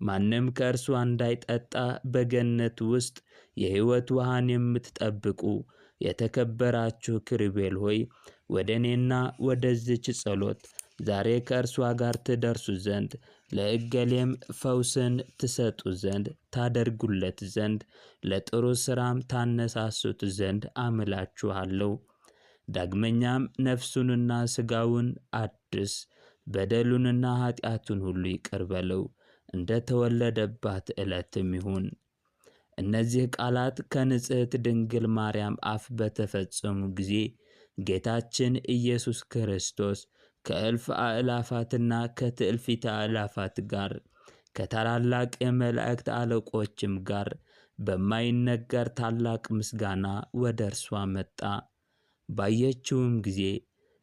ማንም ከእርሷ እንዳይጠጣ በገነት ውስጥ የሕይወት ውሃን የምትጠብቁ የተከበራችሁ ክሩቤል ሆይ ወደ እኔና ወደዚች ጸሎት ዛሬ ከእርሷ ጋር ትደርሱ ዘንድ ለእገሌም ፈውስን ትሰጡ ዘንድ ታደርጉለት ዘንድ ለጥሩ ሥራም ታነሳሱት ዘንድ አምላችኋለሁ። ዳግመኛም ነፍሱንና ሥጋውን አድስ፣ በደሉንና ኀጢአቱን ሁሉ ይቅር በለው፣ እንደ ተወለደባት ዕለትም ይሁን። እነዚህ ቃላት ከንጽሕት ድንግል ማርያም አፍ በተፈጸሙ ጊዜ ጌታችን ኢየሱስ ክርስቶስ ከእልፍ አእላፋትና ከትእልፊተ አእላፋት ጋር ከታላላቅ የመላእክት አለቆችም ጋር በማይነገር ታላቅ ምስጋና ወደ እርሷ መጣ። ባየችውም ጊዜ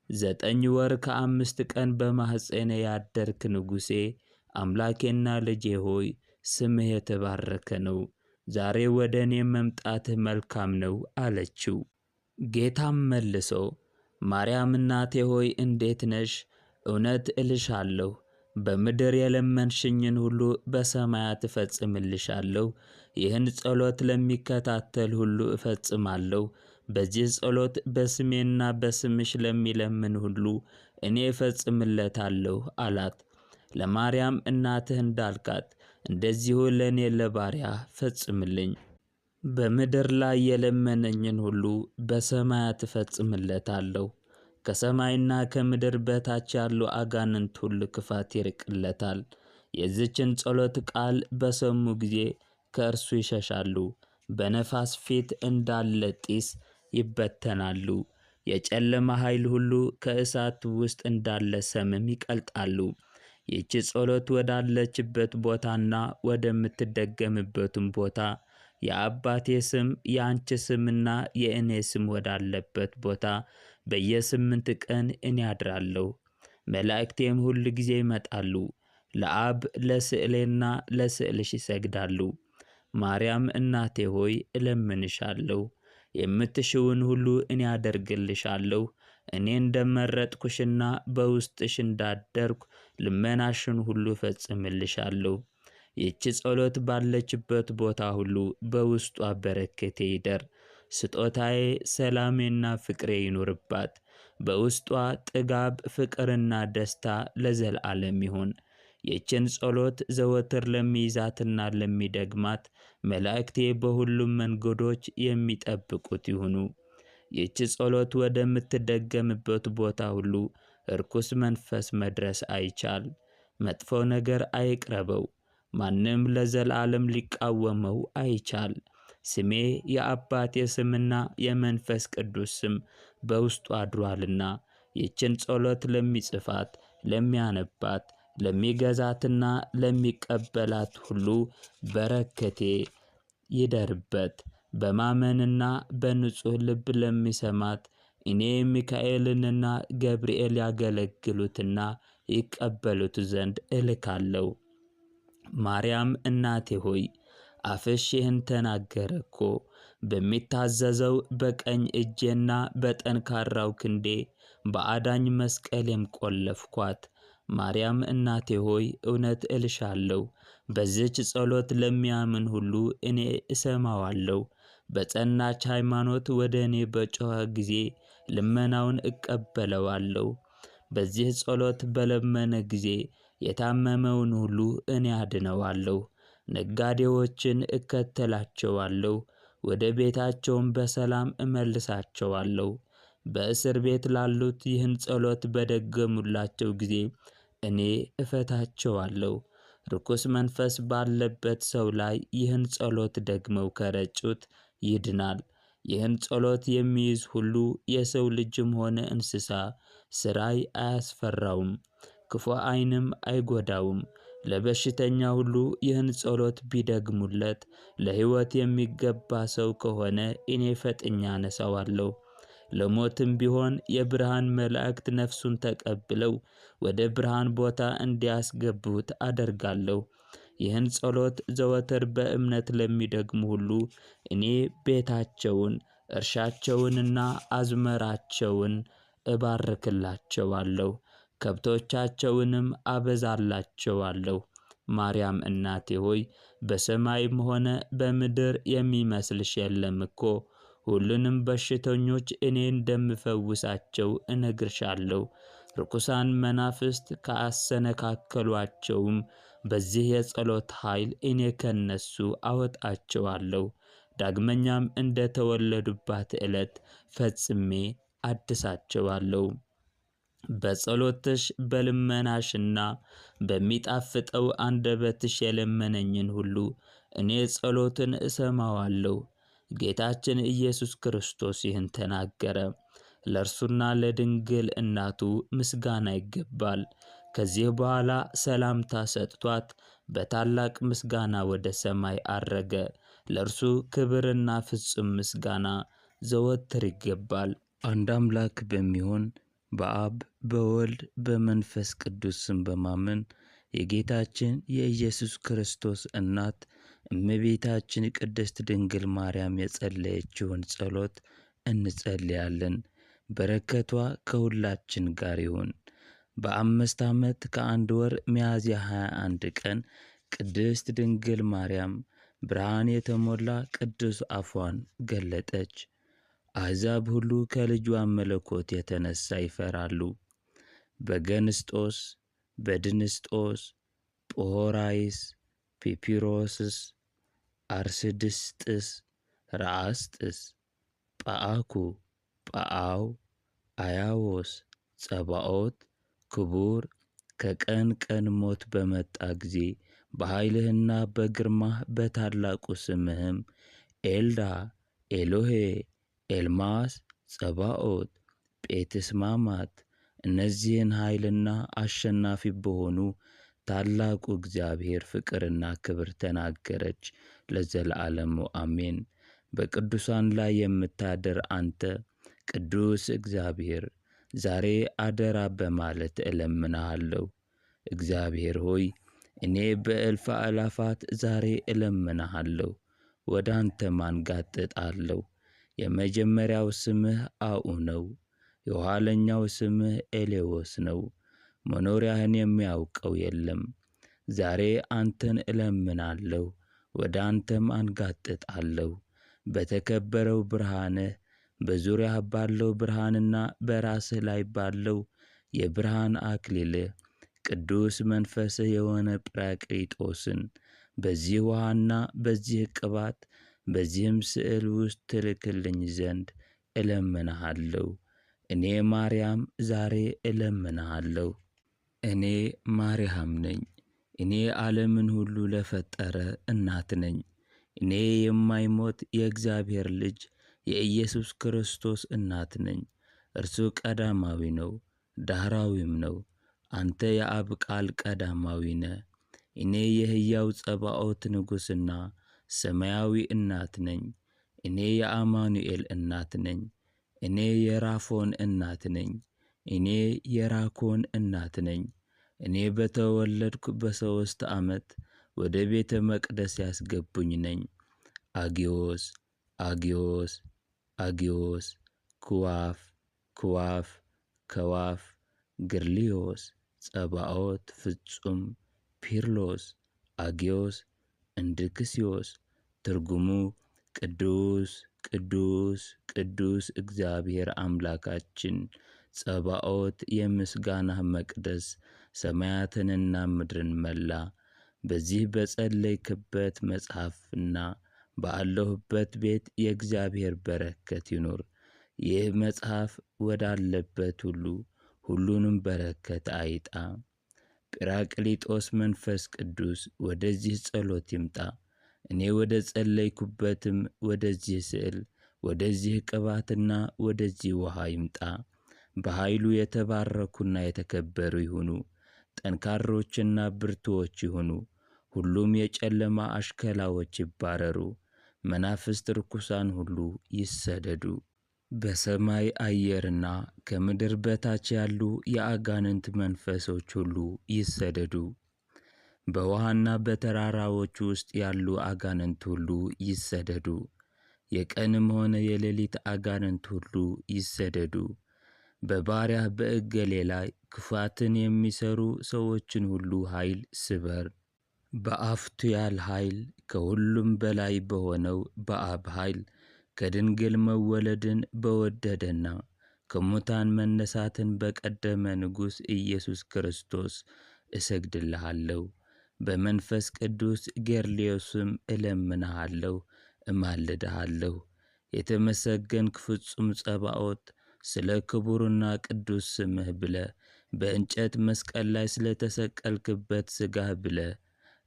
9 ወር ከ5 ቀን በማኅፀኔ ያደርክ ንጉሴ፣ አምላኬና ልጄ ሆይ ስምህ የተባረከ ነው። ዛሬ ወደ እኔ መምጣትህ መልካም ነው አለችው። ጌታም መልሶ ማርያም እናቴ ሆይ እንዴት ነሽ? እውነት እልሻለሁ በምድር የለመንሽኝን ሁሉ በሰማያት እፈጽምልሻለሁ። ይህን ጸሎት ለሚከታተል ሁሉ እፈጽማለሁ። በዚህ ጸሎት በስሜና በስምሽ ለሚለምን ሁሉ እኔ እፈጽምለታለሁ አላት። ለማርያም እናትህ እንዳልካት እንደዚሁ ለእኔ ለባሪያ ፈጽምልኝ። በምድር ላይ የለመነኝን ሁሉ በሰማያት እፈጽምለታለሁ። ከሰማይና ከምድር በታች ያሉ አጋንንት ሁሉ ክፋት ይርቅለታል። የዚችን ጸሎት ቃል በሰሙ ጊዜ ከእርሱ ይሸሻሉ፣ በነፋስ ፊት እንዳለ ጢስ ይበተናሉ። የጨለማ ኃይል ሁሉ ከእሳት ውስጥ እንዳለ ሰምም ይቀልጣሉ። ይህች ጸሎት ወዳለችበት ቦታና ወደምትደገምበትም ቦታ የአባቴ ስም የአንቺ ስምና የእኔ ስም ወዳለበት ቦታ በየ8 ቀን እኔ አድራለሁ። መላእክቴም ሁል ጊዜ ይመጣሉ፣ ለአብ ለስዕሌና ለስዕልሽ ይሰግዳሉ። ማርያም እናቴ ሆይ እለምንሻለሁ፣ የምትሽውን ሁሉ እኔ አደርግልሻለሁ። እኔ እንደመረጥኩሽና በውስጥሽ እንዳደርኩ ልመናሽን ሁሉ እፈጽምልሻለሁ። ይህች ጸሎት ባለችበት ቦታ ሁሉ በውስጧ በረከቴ ይደር። ስጦታዬ፣ ሰላሜና ፍቅሬ ይኑርባት። በውስጧ ጥጋብ፣ ፍቅርና ደስታ ለዘላለም ይሁን። ይህችን ጸሎት ዘወትር ለሚይዛትና ለሚደግማት መላእክቴ በሁሉም መንገዶች የሚጠብቁት ይሁኑ። ይህች ጸሎት ወደምትደገምበት ቦታ ሁሉ ርኩስ መንፈስ መድረስ አይቻል። መጥፎ ነገር አይቅረበው፣ ማንም ለዘላለም ሊቃወመው አይቻል። ስሜ የአባቴ ስምና የመንፈስ ቅዱስ ስም በውስጡ አድሯልና ይችን ጸሎት ለሚጽፋት፣ ለሚያነባት፣ ለሚገዛትና ለሚቀበላት ሁሉ በረከቴ ይደርበት። በማመንና በንጹሕ ልብ ለሚሰማት እኔ ሚካኤልንና ገብርኤል ያገለግሉትና ይቀበሉት ዘንድ እልካለሁ። ማርያም እናቴ ሆይ አፍሽ ይህን ተናገረ እኮ። በሚታዘዘው በቀኝ እጄና በጠንካራው ክንዴ በአዳኝ መስቀሌም ቆለፍኳት። ማርያም እናቴ ሆይ እውነት እልሻለሁ፣ በዚች ጸሎት ለሚያምን ሁሉ እኔ እሰማዋለሁ። በጸናች ሃይማኖት ወደ እኔ በጮኸ ጊዜ ልመናውን እቀበለዋለሁ። በዚህ ጸሎት በለመነ ጊዜ የታመመውን ሁሉ እኔ አድነዋለሁ። ነጋዴዎችን እከተላቸዋለሁ፣ ወደ ቤታቸውም በሰላም እመልሳቸዋለሁ። በእስር ቤት ላሉት ይህን ጸሎት በደገሙላቸው ጊዜ እኔ እፈታቸዋለሁ። ርኩስ መንፈስ ባለበት ሰው ላይ ይህን ጸሎት ደግመው ከረጩት ይድናል። ይህን ጸሎት የሚይዝ ሁሉ የሰው ልጅም ሆነ እንስሳ ስራይ አያስፈራውም፣ ክፉ ዓይንም አይጎዳውም። ለበሽተኛ ሁሉ ይህን ጸሎት ቢደግሙለት ለሕይወት የሚገባ ሰው ከሆነ እኔ ፈጥኜ አነሣዋለሁ። ለሞትም ቢሆን የብርሃን መላእክት ነፍሱን ተቀብለው ወደ ብርሃን ቦታ እንዲያስገቡት አደርጋለሁ። ይህን ጸሎት ዘወትር በእምነት ለሚደግሙ ሁሉ እኔ ቤታቸውን፣ እርሻቸውንና አዝመራቸውን እባርክላቸዋለሁ፣ ከብቶቻቸውንም አበዛላቸዋለሁ። ማርያም እናቴ ሆይ በሰማይም ሆነ በምድር የሚመስልሽ የለም እኮ። ሁሉንም በሽተኞች እኔ እንደምፈውሳቸው እነግርሻለሁ። ርኩሳን መናፍስት ካሰነካከሏቸውም በዚህ የጸሎት ኃይል እኔ ከነሱ አወጣቸዋለሁ። ዳግመኛም እንደ ተወለዱባት ዕለት ፈጽሜ አድሳቸዋለሁ። በጸሎትሽ በልመናሽና በሚጣፍጠው አንደበትሽ የለመነኝን ሁሉ እኔ ጸሎትን እሰማዋለሁ። ጌታችን ኢየሱስ ክርስቶስ ይህን ተናገረ። ለእርሱና ለድንግል እናቱ ምስጋና ይገባል። ከዚህ በኋላ ሰላምታ ሰጥቷት በታላቅ ምስጋና ወደ ሰማይ አረገ። ለእርሱ ክብርና ፍጹም ምስጋና ዘወትር ይገባል። አንድ አምላክ በሚሆን በአብ በወልድ በመንፈስ ቅዱስ ስም በማመን የጌታችን የኢየሱስ ክርስቶስ እናት እመቤታችን ቅድስት ድንግል ማርያም የጸለየችውን ጸሎት እንጸልያለን። በረከቷ ከሁላችን ጋር ይሁን። በ5 ዓመት ከ1 ወር ሚያዝያ 21 ቀን ቅድስት ድንግል ማርያም ብርሃን የተሞላ ቅዱስ አፏን ገለጠች። አሕዛብ ሁሉ ከልጇ መለኮት የተነሣ ይፈራሉ። በገንስጦስ፣ በድንስጦስ፣ ጶራይስ፣ ፒፒሮስስ፣ አርስድስጥስ፣ ረአስጥስ፣ ጳአኩ፣ ጳአው፣ አያዎስ፣ ጸባኦት፣ ክቡር ከቀን ቀን ሞት በመጣ ጊዜ በኃይልህና በግርማህ በታላቁ ስምህም ኤልዳ፣ ኤሎሄ፣ ኤልማስ፣ ጸባኦት፣ ጴትስማማት እነዚህን ኃይልና አሸናፊ በሆኑ ታላቁ እግዚአብሔር ፍቅርና ክብር ተናገረች ለዘለዓለሙ አሜን። በቅዱሳን ላይ የምታድር አንተ ቅዱስ እግዚአብሔር ዛሬ አደራ በማለት እለምንሃለሁ። እግዚአብሔር ሆይ እኔ በእልፍ አእላፋት ዛሬ እለምንሃለሁ። ወደ አንተ ማንጋጥጣለሁ። የመጀመሪያው ስምህ አኡ ነው። የኋለኛው ስምህ ኤሌዎስ ነው። መኖሪያህን የሚያውቀው የለም። ዛሬ አንተን እለምናለሁ፣ ወደ አንተም አንጋጥጣለሁ። በተከበረው ብርሃንህ በዙሪያህ ባለው ብርሃንና በራስህ ላይ ባለው የብርሃን አክሊልህ ቅዱስ መንፈስህ የሆነ ጰራቅሊጦስን በዚህ ውሃና በዚህ ቅባት በዚህም ስዕል ውስጥ ትልክልኝ ዘንድ እለምንሃለሁ። እኔ ማርያም ዛሬ እለምንሃለሁ። እኔ ማርያም ነኝ። እኔ ዓለምን ሁሉ ለፈጠረ እናት ነኝ። እኔ የማይሞት የእግዚአብሔር ልጅ የኢየሱስ ክርስቶስ እናት ነኝ። እርሱ ቀዳማዊ ነው፣ ዳህራዊም ነው። አንተ የአብ ቃል ቀዳማዊ ነህ። እኔ የሕያው ጸባኦት ንጉሥና ሰማያዊ እናት ነኝ። እኔ የአማኑኤል እናት ነኝ። እኔ የራፎን እናት ነኝ። እኔ የራኮን እናት ነኝ። እኔ በተወለድኩ በ3 ዓመት ወደ ቤተ መቅደስ ያስገቡኝ ነኝ። አጊዮስ አጊዮስ አጊዮስ ኩዋፍ ኩዋፍ ከዋፍ ግርሊዮስ ጸባኦት ፍጹም ፒርሎስ አጊዮስ እንድክስዮስ። ትርጉሙ ቅዱስ ቅዱስ ቅዱስ እግዚአብሔር አምላካችን ጸባኦት የምስጋናህ መቅደስ ሰማያትንና ምድርን መላ። በዚህ በጸለይክበት መጽሐፍና ባለሁበት ቤት የእግዚአብሔር በረከት ይኑር። ይህ መጽሐፍ ወዳለበት ሁሉ ሁሉንም በረከት አይጣ። ጵራቅሊጦስ መንፈስ ቅዱስ ወደዚህ ጸሎት ይምጣ። እኔ ወደ ጸለይኩበትም ወደዚህ ስዕል፣ ወደዚህ ቅባትና ወደዚህ ውሃ ይምጣ። በኃይሉ የተባረኩና የተከበሩ ይሁኑ። ጠንካሮችና ብርቱዎች ይሁኑ። ሁሉም የጨለማ አሽከላዎች ይባረሩ። መናፍስት ርኩሳን ሁሉ ይሰደዱ። በሰማይ አየርና ከምድር በታች ያሉ የአጋንንት መንፈሶች ሁሉ ይሰደዱ። በውሃና በተራራዎች ውስጥ ያሉ አጋንንት ሁሉ ይሰደዱ። የቀንም ሆነ የሌሊት አጋንንት ሁሉ ይሰደዱ። በባሪያህ በእገሌ ላይ ክፋትን የሚሰሩ ሰዎችን ሁሉ ኃይል ስበር። በአፍቱያል ኃይል ከሁሉም በላይ በሆነው በአብ ኃይል ከድንግል መወለድን በወደደና ከሙታን መነሳትን በቀደመ ንጉሥ ኢየሱስ ክርስቶስ እሰግድልሃለሁ። በመንፈስ ቅዱስ ጌርልዮስም እለምንሃለሁ፣ እማልድሃለሁ። የተመሰገንክ ፍጹም ጸባኦት ስለ ክቡርና ቅዱስ ስምህ ብለ በእንጨት መስቀል ላይ ስለ ተሰቀልክበት ሥጋህ ብለ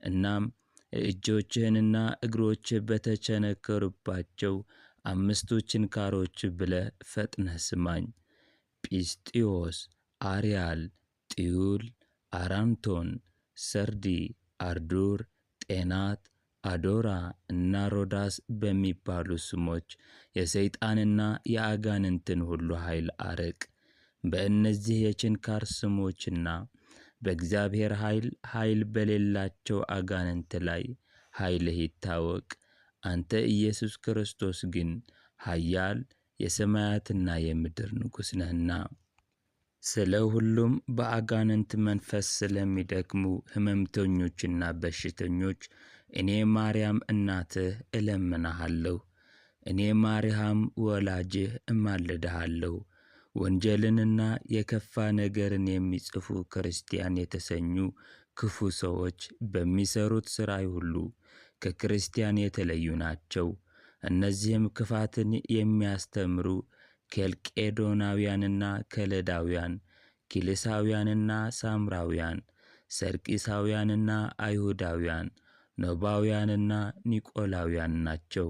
እናም እጆችህንና እግሮችህ በተቸነከሩባቸው 5 ችንካሮች ብለ ፈጥነህ ስማኝ። ጲስጢዮስ፣ አርያል፣ ጢዩል፣ አራምቶን፣ ሰርዲ፣ አርዱር፣ ጤናት፣ አዶራ እና ሮዳስ በሚባሉ ስሞች የሰይጣንና የአጋንንትን ሁሉ ኃይል አርቅ። በእነዚህ የችንካር ስሞችና በእግዚአብሔር ኃይል በሌላቸው አጋንንት ላይ ኃይልህ ይታወቅ። አንተ ኢየሱስ ክርስቶስ ግን ኃያል የሰማያትና የምድር ንጉሥ ነህና። ስለ ሁሉም በአጋንንት መንፈስ ስለሚደክሙ ሕመምተኞችና በሽተኞች እኔ ማርያም እናትህ እለምንሃለሁ። እኔ ማርያም ወላጅህ እማልድሃለሁ። ወንጀልንና የከፋ ነገርን የሚጽፉ ክርስቲያን የተሰኙ ክፉ ሰዎች በሚሰሩት ሥራ ሁሉ ከክርስቲያን የተለዩ ናቸው። እነዚህም ክፋትን የሚያስተምሩ ኬልቄዶናውያንና ከለዳውያን፣ ኪልሳውያንና ሳምራውያን፣ ሰርቂሳውያንና አይሁዳውያን፣ ኖባውያንና ኒቆላውያን ናቸው።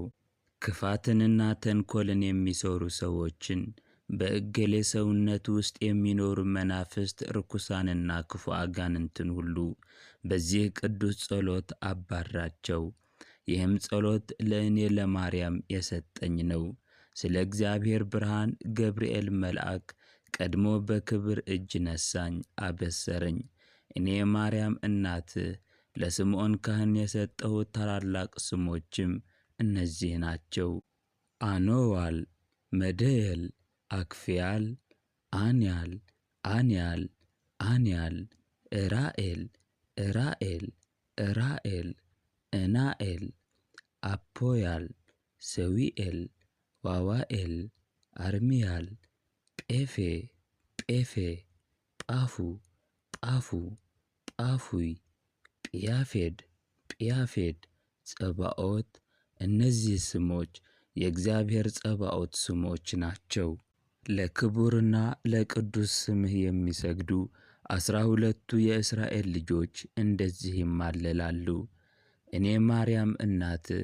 ክፋትንና ተንኰልን የሚሰሩ ሰዎችን በእገሌ ሰውነት ውስጥ የሚኖሩ መናፍስት ርኩሳንና ክፉ አጋንንትን ሁሉ በዚህ ቅዱስ ጸሎት አባራቸው። ይህም ጸሎት ለእኔ ለማርያም የሰጠኝ ነው። ስለ እግዚአብሔር ብርሃን ገብርኤል መልአክ ቀድሞ በክብር እጅ ነሳኝ፣ አበሰረኝ። እኔ ማርያም እናትህ ለስምዖን ካህን የሰጠሁት ታላላቅ ስሞችም እነዚህ ናቸው። አኖዋል፣ መድየል፣ አክፍያል፣ አንያል፣ አንያል፣ አንያል፣ እራኤል፣ እራኤል፣ እራኤል፣ እናኤል፣ አፖያል፣ ሰዊኤል፣ ዋዋኤል፣ አርሚያል፣ ጴፌ፣ ጴፌ፣ ጳፉ፣ ጳፉ፣ ጳፉይ፣ ጵያፌድ፣ ጵያፌድ፣ ጸባኦት። እነዚህ ስሞች የእግዚአብሔር ጸባኦት ስሞች ናቸው። ለክቡርና ለቅዱስ ስምህ የሚሰግዱ 12ቱ የእስራኤል ልጆች እንደዚህ ይማለላሉ። እኔ ማርያም እናትህ፣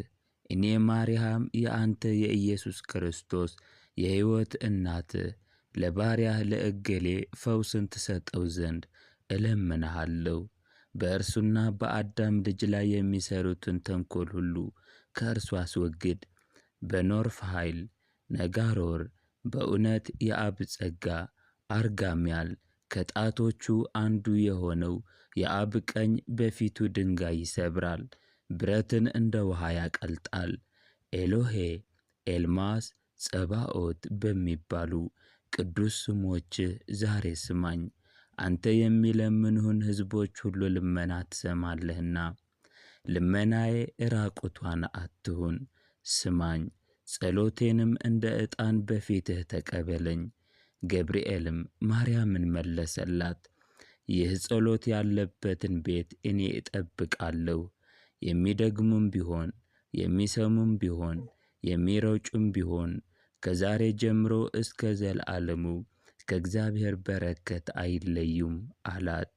እኔ ማርያም የአንተ የኢየሱስ ክርስቶስ የሕይወት እናትህ ለባሪያህ ለእገሌ ፈውስን ትሰጠው ዘንድ እለምንሃለሁ። በእርሱና በአዳም ልጅ ላይ የሚሠሩትን ተንኰል ሁሉ ከእርሱ አስወግድ። በኖርፍ ኃይል ነጋሮር በእውነት የአብ ጸጋ አርጋምያል ከጣቶቹ አንዱ የሆነው የአብ ቀኝ በፊቱ ድንጋይ ይሰብራል፣ ብረትን እንደ ውኃ ያቀልጣል። ኤሎሄ ኤልማስ ጸባኦት በሚባሉ ቅዱስ ስሞችህ ዛሬ ስማኝ። አንተ የሚለምንሁን ሕዝቦች ሁሉ ልመና ትሰማለህና፣ ልመናዬ ዕራቁቷን አትሁን። ስማኝ፣ ጸሎቴንም እንደ ዕጣን በፊትህ ተቀበለኝ። ገብርኤልም ማርያምን መለሰላት፣ ይህ ጸሎት ያለበትን ቤት እኔ እጠብቃለሁ። የሚደግሙም ቢሆን የሚሰሙም ቢሆን የሚረጩም ቢሆን ከዛሬ ጀምሮ እስከ ዘለዓለሙ ከእግዚአብሔር በረከት አይለዩም አላት።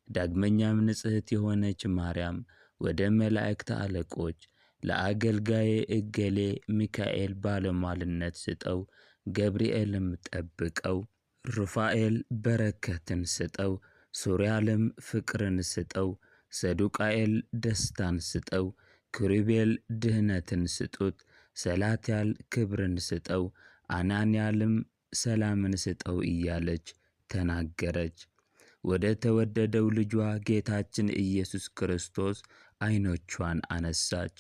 ዳግመኛም ንጽሕት የሆነች ማርያም ወደ መላእክት አለቆች ለአገልጋዬ እገሌ ሚካኤል ባለሟልነት ስጠው፣ ገብርኤልም ጠብቀው፣ ሩፋኤል በረከትን ስጠው፣ ሱሪያልም ፍቅርን ስጠው፣ ሰዱቃኤል ደስታን ስጠው፣ ክሩቤል ድህነትን ስጡት፣ ሰላትያል ክብርን ስጠው፣ አናንያልም ሰላምን ስጠው እያለች ተናገረች። ወደ ተወደደው ልጇ ጌታችን ኢየሱስ ክርስቶስ ዐይኖቿን አነሳች።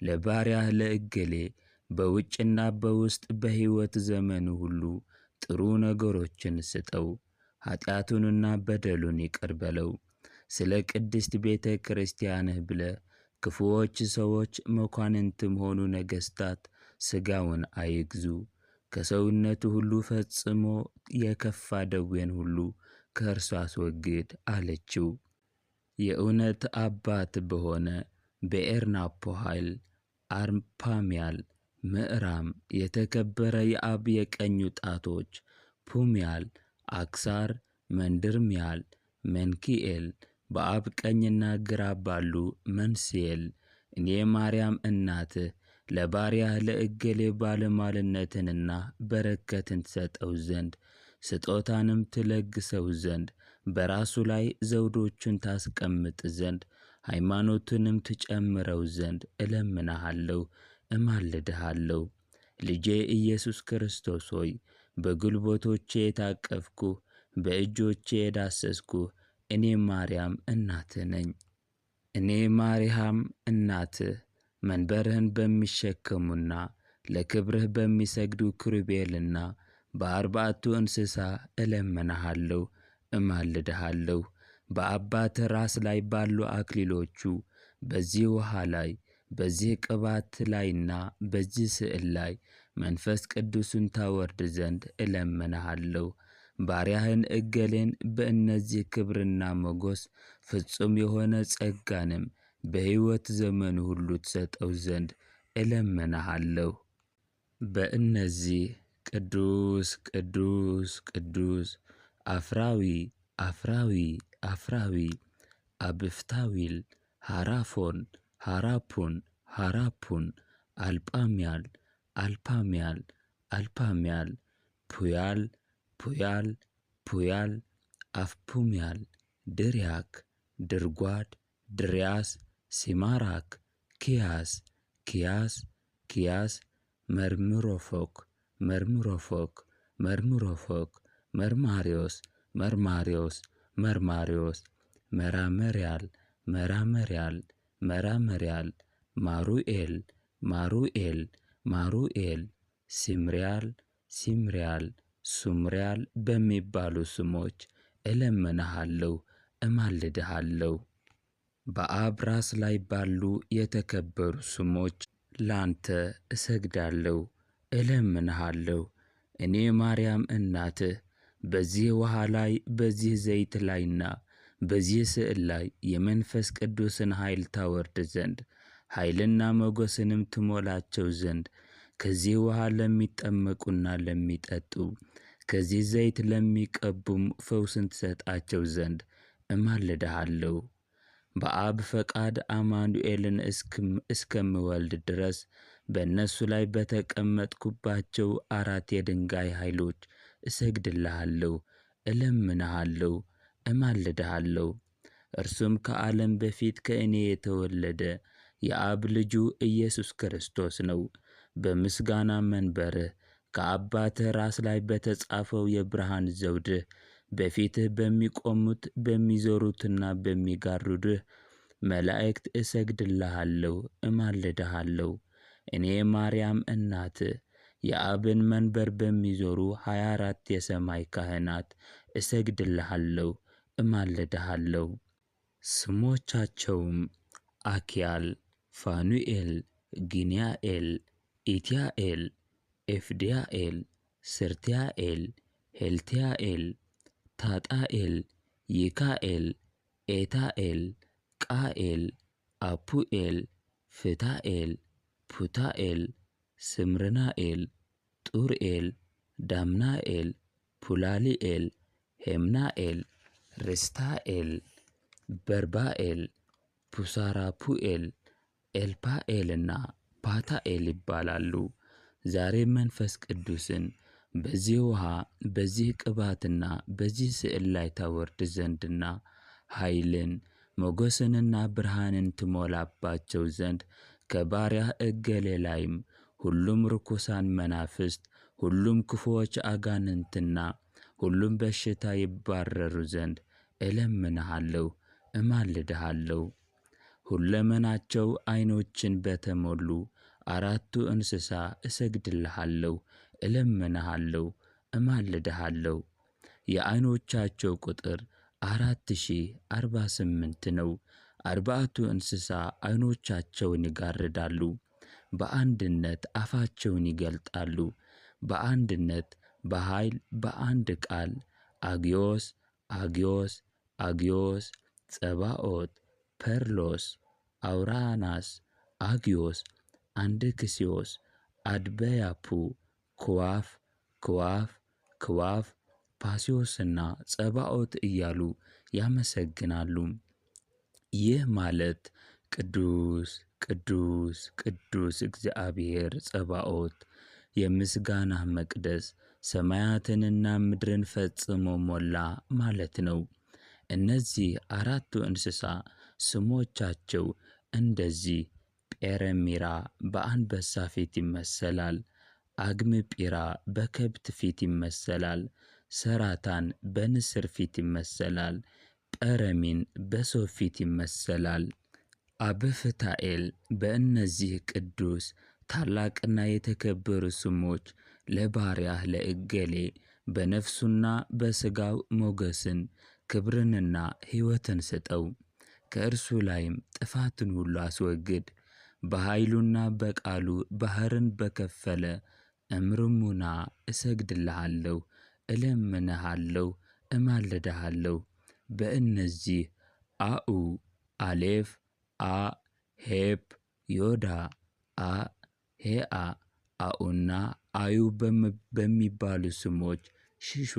ለባሪያህ ለእገሌ በውጭና በውስጥ በሕይወት ዘመኑ ሁሉ ጥሩ ነገሮችን ስጠው፣ ኀጢአቱንና በደሉን ይቅር በለው። ስለ ቅድስት ቤተ ክርስቲያንህ ብለ ክፉዎች ሰዎች መኳንንትም ሆኑ ነገሥታት ሥጋውን አይግዙ። ከሰውነቱ ሁሉ ፈጽሞ የከፋ ደዌን ሁሉ ከእርሱ አስወግድ አለችው። የእውነት አባት በሆነ በኤርናፖኃይል አርፓምያል ምዕራም የተከበረ የአብ የቀኙ ጣቶች ፑምያል፣ አክሳር፣ መንድርምያል፣ መንኪኤል በአብ ቀኝና ግራ ባሉ መንስኤል እኔ ማርያም እናትህ ለባሪያህ ለእገሌ ባለሟልነትንና በረከትን ትሰጠው ዘንድ ስጦታንም ትለግሰው ዘንድ በራሱ ላይ ዘውዶቹን ታስቀምጥ ዘንድ ሃይማኖትንም ትጨምረው ዘንድ እለምንሃለሁ፣ እማልድሃለሁ። ልጄ ኢየሱስ ክርስቶስ ሆይ በጉልበቶቼ የታቀፍኩህ በእጆቼ የዳሰስኩህ እኔ ማርያም እናትህ ነኝ። እኔ ማርያም እናትህ መንበርህን በሚሸከሙና ለክብርህ በሚሰግዱ ኪሩቤልና በአርባዕቱ እንስሳ እለምንሃለሁ፣ እማልድሃለሁ። በአባትህ ራስ ላይ ባሉ አክሊሎቹ በዚህ ውኃ ላይ በዚህ ቅባት ላይና በዚህ ስዕል ላይ መንፈስ ቅዱስን ታወርድ ዘንድ እለምንሃለሁ። ባሪያህን እገሌን በእነዚህ ክብርና ሞገስ ፍጹም የሆነ ጸጋንም በሕይወት ዘመኑ ሁሉ ትሰጠው ዘንድ እለምንሃለሁ። በእነዚህ ቅዱስ ቅዱስ ቅዱስ አፍራዊ አፍራዊ አፍራዊ አብፍታዊል ሃራፎን ሃራፑን ሃራፑን አልጳምያል አልጳምያል አልጳምያል ፑያል ፑያል ፑያል አፍፑምያል ድርያክ ድርጓድ ድርያስ ሲማራክ ኪያስ ኪያስ ኪያስ መርምሮፎክ መርምሮፎክ መርምሮፎክ መርማሪዎስ መርማሪዎስ መርማሪዎስ መራመሪያል መራመሪያል መራመሪያል ማሩኤል ማሩኤል ማሩኤል ሲምሪያል ሲምሪያል ሱምሪያል በሚባሉ ስሞች እለምንሃለሁ፣ እማልድሃለሁ። በአብ ራስ ላይ ባሉ የተከበሩ ስሞች ላንተ እሰግዳለሁ፣ እለምንሃለሁ። እኔ ማርያም እናትህ በዚህ ውኃ ላይ በዚህ ዘይት ላይና በዚህ ስዕል ላይ የመንፈስ ቅዱስን ኃይል ታወርድ ዘንድ ኃይልና ሞገስንም ትሞላቸው ዘንድ ከዚህ ውሃ ለሚጠመቁና ለሚጠጡ ከዚህ ዘይት ለሚቀቡም ፈውስን ትሰጣቸው ዘንድ እማልድሃለሁ። በአብ ፈቃድ አማኑኤልን እስከምወልድ ድረስ በእነሱ ላይ በተቀመጥኩባቸው 4 የድንጋይ ኃይሎች እሰግድልሃለሁ፣ እለምንሃለሁ፣ እማልድሃለሁ። እርሱም ከዓለም በፊት ከእኔ የተወለደ የአብ ልጁ ኢየሱስ ክርስቶስ ነው። በምስጋና መንበርህ ከአባትህ ራስ ላይ በተጻፈው የብርሃን ዘውድህ በፊትህ በሚቆሙት በሚዞሩትና በሚጋርዱህ መላእክት እሰግድልሃለሁ፣ እማልድሃለሁ። እኔ ማርያም እናትህ የአብን መንበር በሚዞሩ 24 የሰማይ ካህናት እሰግድልሃለሁ፣ እማልድሃለሁ። ስሞቻቸውም አኪያል፣ ፋኑኤል፣ ጊንያኤል፣ ኢትያኤል፣ ኤፍድያኤል፣ ስርትያኤል፣ ሄልትያኤል፣ ታጣኤል፣ ይካኤል፣ ኤታኤል፣ ቃኤል፣ አፑኤል፣ ፍታኤል፣ ፑታኤል፣ ስምርናኤል፣ ጡርኤል፣ ዳምናኤል፣ ፑላሊኤል፣ ሄምናኤል፣ ርስታኤል፣ በርባኤል፣ ፑሳራፑኤል፣ ኤልፓኤልና ፓታኤል ይባላሉ። ዛሬ መንፈስ ቅዱስን በዚህ ውሃ በዚህ ቅባትና በዚህ ስዕል ላይ ታወርድ ዘንድና ኃይልን ሞገስንና ብርሃንን ትሞላባቸው ዘንድ ከባሪያህ እገሌ ላይም ሁሉም ርኩሳን መናፍስት፣ ሁሉም ክፉዎች አጋንንትና ሁሉም በሽታ ይባረሩ ዘንድ እለምንሃለሁ፣ እማልድሃለሁ። ሁለመናቸው ዓይኖችን በተሞሉ 4ቱ እንስሳ እሰግድልሃለሁ፣ እለምንሃለሁ፣ እማልድሃለሁ። የዓይኖቻቸው ቁጥር 4048 ነው። 4ቱ እንስሳ ዓይኖቻቸውን ይጋርዳሉ፣ በአንድነት አፋቸውን ይገልጣሉ፣ በአንድነት በኃይል በአንድ ቃል አጊዮስ አጊዮስ አጊዮስ፣ ጸባኦት፣ ፐርሎስ፣ አውራናስ፣ አጊዮስ፣ አንድክስዮስ፣ አድበያፑ፣ ክዋፍ ክዋፍ ክዋፍ፣ ፓስዮስና ጸባኦት እያሉ ያመሰግናሉ። ይህ ማለት ቅዱስ ቅዱስ ቅዱስ እግዚአብሔር ጸባኦት የምስጋናህ መቅደስ ሰማያትንና ምድርን ፈጽሞ ሞላ ማለት ነው። እነዚህ 4ቱ እንስሳ ስሞቻቸው እንደዚህ ጴረሚራ በአንበሳ ፊት ይመሰላል፣ አግምጲራ በከብት ፊት ይመሰላል፣ ሰራታን በንስር ፊት ይመሰላል፣ ጰረሚን በሰው ፊት ይመሰላል። አብፍታኤል በእነዚህ ቅዱስ ታላቅና የተከበሩ ስሞች ለባሪያህ ለእገሌ በነፍሱና በሥጋው ሞገስን ክብርንና ሕይወትን ስጠው። ከእርሱ ላይም ጥፋትን ሁሉ አስወግድ። በኃይሉና በቃሉ ባሕርን በከፈለ እምርሙና እሰግድልሃለሁ፣ እለምንሃለሁ፣ እማልድሃለሁ። በእነዚህ አኡ፣ አሌፍ፣ አ፣ ሄፕ፣ ዮዳ፣ አ፣ ሄአ፣ አኡና አዩ በሚባሉ ስሞች ሽሹ።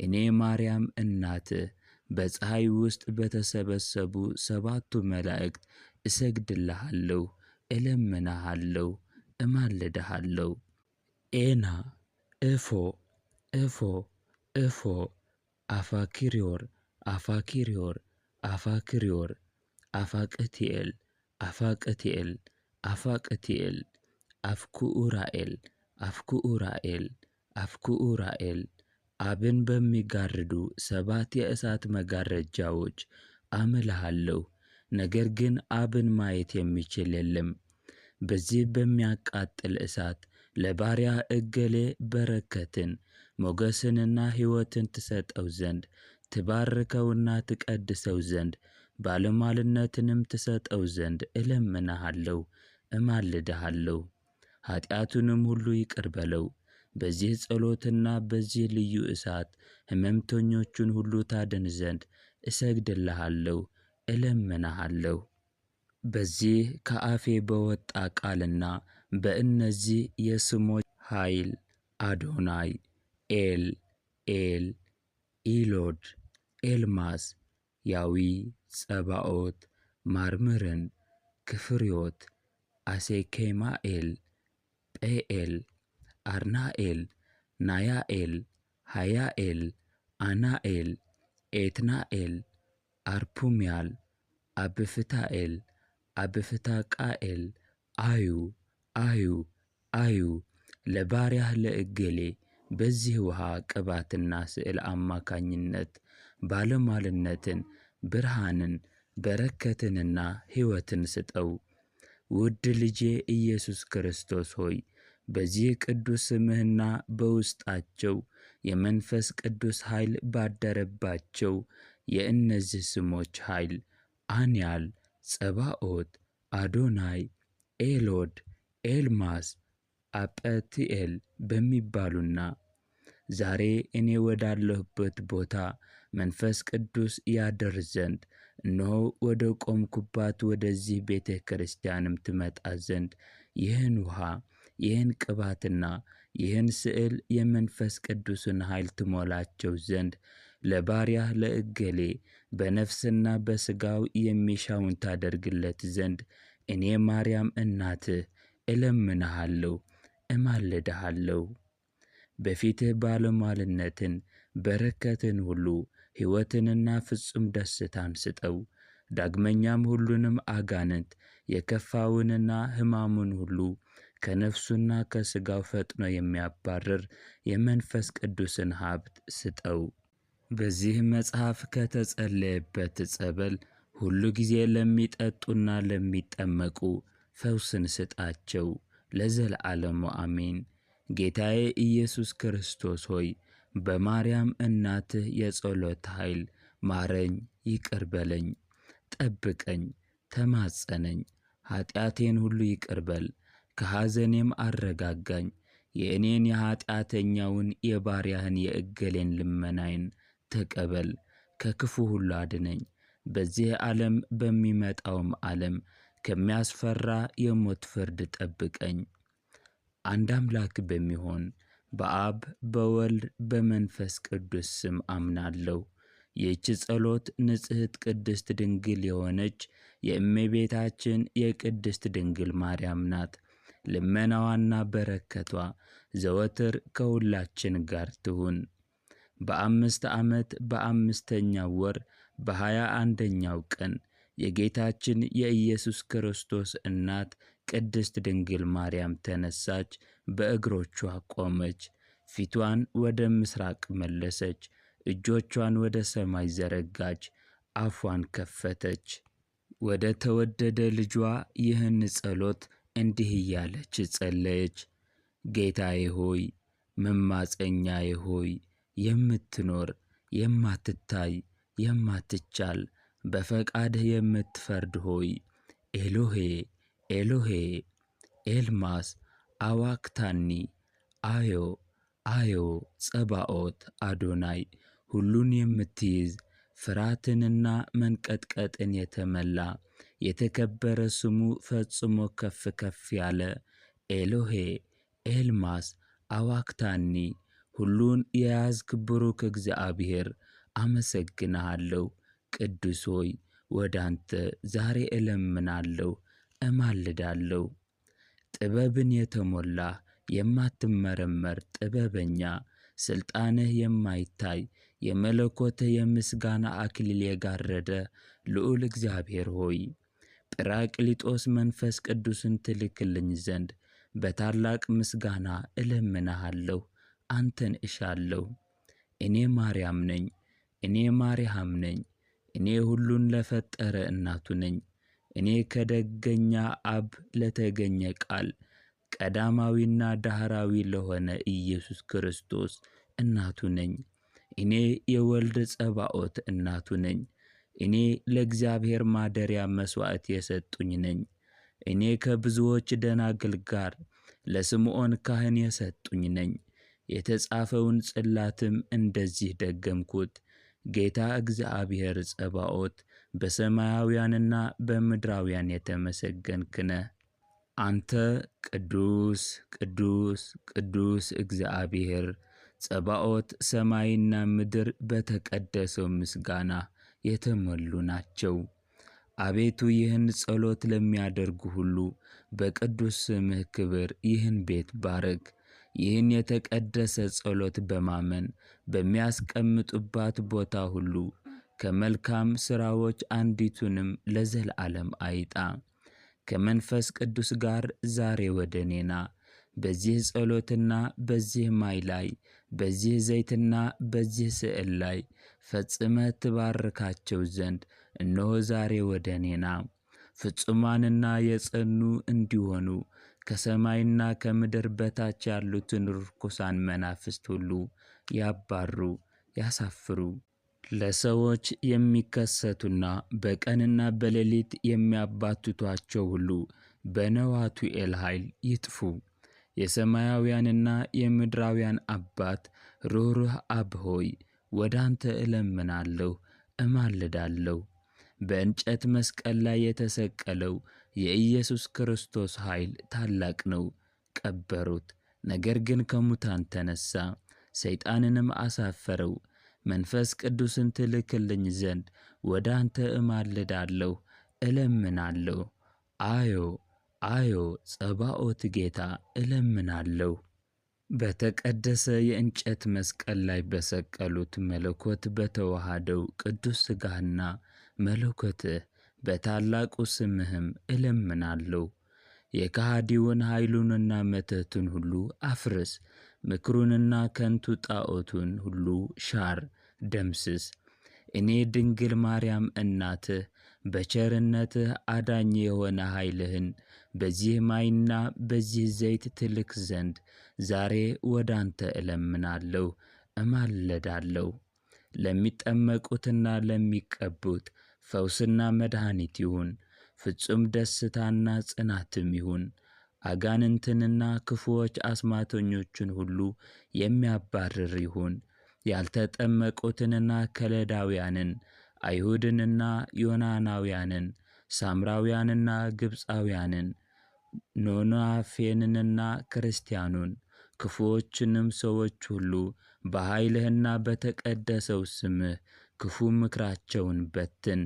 እኔ ማርያም እናትህ በፀሐይ ውስጥ በተሰበሰቡ 7ቱ መላእክት እሰግድልሃለሁ፣ እለምንሃለሁ፣ እማልድሃለሁ። ኤና፣ እፎ፣ እፎ፣ እፎ፣ አፋኪርዮር፣ አፋኪርዮር፣ አፋክርዮር፣ አፋቅቲኤል፣ አፋቅቲኤል፣ አፋቅቲኤል፣ አፍኩኡራኤል፣ አፍኩኡራኤል፣ አፍኩኡራኤል። አብን በሚጋርዱ 7 የእሳት መጋረጃዎች አምልሃለሁ። ነገር ግን አብን ማየት የሚችል የለም። በዚህ በሚያቃጥል እሳት ለባሪያ እገሌ በረከትን ሞገስንና ሕይወትን ትሰጠው ዘንድ ትባርከውና ትቀድሰው ዘንድ ባለሟልነትንም ትሰጠው ዘንድ እለምንሃለሁ፣ እማልድሃለሁ። ኃጢአቱንም ሁሉ ይቅር በለው። በዚህ ጸሎትና በዚህ ልዩ እሳት ሕመምተኞቹን ሁሉ ታድን ዘንድ እሰግድልሃለሁ፣ እለምንሃለሁ። በዚህ ከአፌ በወጣ ቃልና በእነዚህ የስሞች ኃይል አዶናይ፣ ኤል፣ ኤል፣ ኢሎድ፣ ኤልማስ፣ ያዊ፣ ጸባኦት፣ ማርምርን፣ ክፍርዮት፣ አሴኬማኤል፣ ጴኤል፣ አርናኤል፣ ናያኤል፣ ሃያኤል፣ አናኤል፣ ኤትናኤል፣ አርፑምያል፣ አብፍታኤል፣ አብፍታቃኤል፣ አዩ፣ አዩ፣ አዩ ለባሪያህ ለእገሌ በዚህ ውሃ ቅባትና ስዕል አማካኝነት ባለሟልነትን፣ ብርሃንን፣ በረከትንና ሕይወትን ስጠው። ውድ ልጄ ኢየሱስ ክርስቶስ ሆይ በዚህ ቅዱስ ስምህና በውስጣቸው የመንፈስ ቅዱስ ኃይል ባደረባቸው የእነዚህ ስሞች ኃይል አንያል፣ ጸባኦት፣ አዶናይ፣ ኤሎድ፣ ኤልማስ፣ አጰቲኤል በሚባሉና ዛሬ እኔ ወዳለሁበት ቦታ መንፈስ ቅዱስ ያድር ዘንድ እነሆ ወደ ቆምኩባት ወደዚህ ቤተ ክርስቲያንም ትመጣ ዘንድ ይህን ውሃ፣ ይህን ቅባትና ይህን ስዕል የመንፈስ ቅዱስን ኃይል ትሞላቸው ዘንድ ለባሪያህ ለእገሌ በነፍስና በሥጋው የሚሻውን ታደርግለት ዘንድ እኔ ማርያም እናትህ እለምንሃለሁ፣ እማልድሃለሁ። በፊትህ ባለሟልነትን፣ በረከትን ሁሉ፣ ሕይወትንና ፍጹም ደስታን ስጠው። ዳግመኛም ሁሉንም አጋንንት የከፋውንና ሕማሙን ሁሉ ከነፍሱና ከሥጋው ፈጥኖ የሚያባርር የመንፈስ ቅዱስን ሀብት ስጠው። በዚህ መጽሐፍ ከተጸለየበት ጸበል ሁሉ ጊዜ ለሚጠጡና ለሚጠመቁ ፈውስን ስጣቸው ለዘለዓለሙ አሜን። ጌታዬ ኢየሱስ ክርስቶስ ሆይ በማርያም እናትህ የጸሎት ኃይል ማረኝ፣ ይቅር በለኝ፣ ጠብቀኝ፣ ተማጸነኝ። ኀጢአቴን ሁሉ ይቅር በል፣ ከሐዘኔም አረጋጋኝ። የእኔን የኀጢአተኛውን የባሪያህን የእገሌን ልመናዬን ተቀበል፣ ከክፉ ሁሉ አድነኝ። በዚህ ዓለም በሚመጣውም ዓለም ከሚያስፈራ የሞት ፍርድ ጠብቀኝ። አንድ አምላክ በሚሆን በአብ በወልድ በመንፈስ ቅዱስ ስም አምናለሁ። ይህች ጸሎት ንጽሕት ቅድስት ድንግል የሆነች የእመቤታችን የቅድስት ድንግል ማርያም ናት። ልመናዋና በረከቷ ዘወትር ከሁላችን ጋር ትሁን። በ5 ዓመት በ5ኛው ወር በ21ኛው ቀን የጌታችን የኢየሱስ ክርስቶስ እናት ቅድስት ድንግል ማርያም ተነሳች፣ በእግሮቿ ቆመች፣ ፊቷን ወደ ምስራቅ መለሰች፣ እጆቿን ወደ ሰማይ ዘረጋች፣ አፏን ከፈተች። ወደ ተወደደ ልጇ ይህን ጸሎት እንዲህ እያለች ጸለየች። ጌታዬ ሆይ፣ መማፀኛዬ ሆይ፣ የምትኖር የማትታይ የማትቻል በፈቃድህ የምትፈርድ ሆይ ኤሎሄ ኤሎሄ ኤልማስ አዋክታኒ አዮ አዮ ጸባኦት አዶናይ ሁሉን የምትይዝ ፍርሃትንና መንቀጥቀጥን የተመላ የተከበረ ስሙ ፈጽሞ ከፍ ከፍ ያለ ኤሎሄ ኤልማስ አዋክታኒ ሁሉን የያዝክ ብሩክ እግዚአብሔር አመሰግንሃለሁ። ቅዱስ ሆይ ወደ አንተ ዛሬ እለምናለሁ፣ እማልዳለሁ። ጥበብን የተሞላ የማትመረመር ጥበበኛ ሥልጣንህ የማይታይ የመለኮትህ የምስጋና አክሊል የጋረደ ልዑል እግዚአብሔር ሆይ ጵራቅሊጦስ መንፈስ ቅዱስን ትልክልኝ ዘንድ በታላቅ ምስጋና እለምንሃለሁ፣ አንተን እሻለሁ። እኔ ማርያም ነኝ፣ እኔ ማርያም ነኝ፣ እኔ ሁሉን ለፈጠረ እናቱ ነኝ። እኔ ከደገኛ አብ ለተገኘ ቃል ቀዳማዊና ዳህራዊ ለሆነ ኢየሱስ ክርስቶስ እናቱ ነኝ። እኔ የወልድ ጸባኦት እናቱ ነኝ። እኔ ለእግዚአብሔር ማደሪያ መሥዋዕት የሰጡኝ ነኝ። እኔ ከብዙዎች ደናግል ጋር ለስምዖን ካህን የሰጡኝ ነኝ። የተጻፈውን ጽላትም እንደዚህ ደገምኩት። ጌታ እግዚአብሔር ጸባኦት በሰማያውያንና በምድራውያን የተመሰገንክ ነህ። አንተ ቅዱስ ቅዱስ ቅዱስ እግዚአብሔር ጸባኦት፣ ሰማይና ምድር በተቀደሰው ምስጋና የተሞሉ ናቸው። አቤቱ ይህን ጸሎት ለሚያደርጉ ሁሉ በቅዱስ ስምህ ክብር ይህን ቤት ባርክ። ይህን የተቀደሰ ጸሎት በማመን በሚያስቀምጡባት ቦታ ሁሉ ከመልካም ሥራዎች አንዲቱንም ለዘላለም አይጣ። ከመንፈስ ቅዱስ ጋር ዛሬ ወደ እኔና በዚህ ጸሎትና በዚህ ማይ ላይ በዚህ ዘይትና በዚህ ስዕል ላይ ፈጽመህ ትባርካቸው ዘንድ እነሆ ዛሬ ወደ እኔና ፍጹማንና የጸኑ እንዲሆኑ ከሰማይና ከምድር በታች ያሉትን ርኩሳን መናፍስት ሁሉ ያባሩ ያሳፍሩ። ለሰዎች የሚከሰቱና በቀንና በሌሊት የሚያባትቷቸው ሁሉ በነዋቱኤል ኃይል ይጥፉ። የሰማያውያንና የምድራውያን አባት ሩህሩህ አብ ሆይ ወደ አንተ እለምናለሁ እማልዳለሁ። በእንጨት መስቀል ላይ የተሰቀለው የኢየሱስ ክርስቶስ ኃይል ታላቅ ነው። ቀበሩት፣ ነገር ግን ከሙታን ተነሣ፣ ሰይጣንንም አሳፈረው። መንፈስ ቅዱስን ትልክልኝ ዘንድ ወደ አንተ እማልዳለሁ እለምናለሁ። አዮ ጸባኦት ጌታ እለምናለሁ። በተቀደሰ የእንጨት መስቀል ላይ በሰቀሉት መለኮት በተዋሃደው ቅዱስ ሥጋህና መለኮትህ በታላቁ ስምህም እለምናለሁ። የከሃዲውን ኃይሉንና መተቱን ሁሉ አፍርስ፣ ምክሩንና ከንቱ ጣዖቱን ሁሉ ሻር ደምስስ። እኔ ድንግል ማርያም እናትህ በቸርነትህ አዳኝ የሆነ ኃይልህን በዚህ ማይና በዚህ ዘይት ትልክ ዘንድ ዛሬ ወደ አንተ እለምናለሁ እማልዳለሁ። ለሚጠመቁትና ለሚቀቡት ፈውስና መድኃኒት ይሁን፣ ፍጹም ደስታና ጽናትም ይሁን። አጋንንትንና ክፉዎች አስማተኞችን ሁሉ የሚያባርር ይሁን። ያልተጠመቁትንና ከለዳውያንን፣ አይሁድንና ዮናናውያንን፣ ሳምራውያንና ግብፃውያንን፣ ኖናፌንንና ክርስቲያኑን፣ ክፉዎችንም ሰዎች ሁሉ በኃይልህና በተቀደሰው ስምህ ክፉ ምክራቸውን በትን።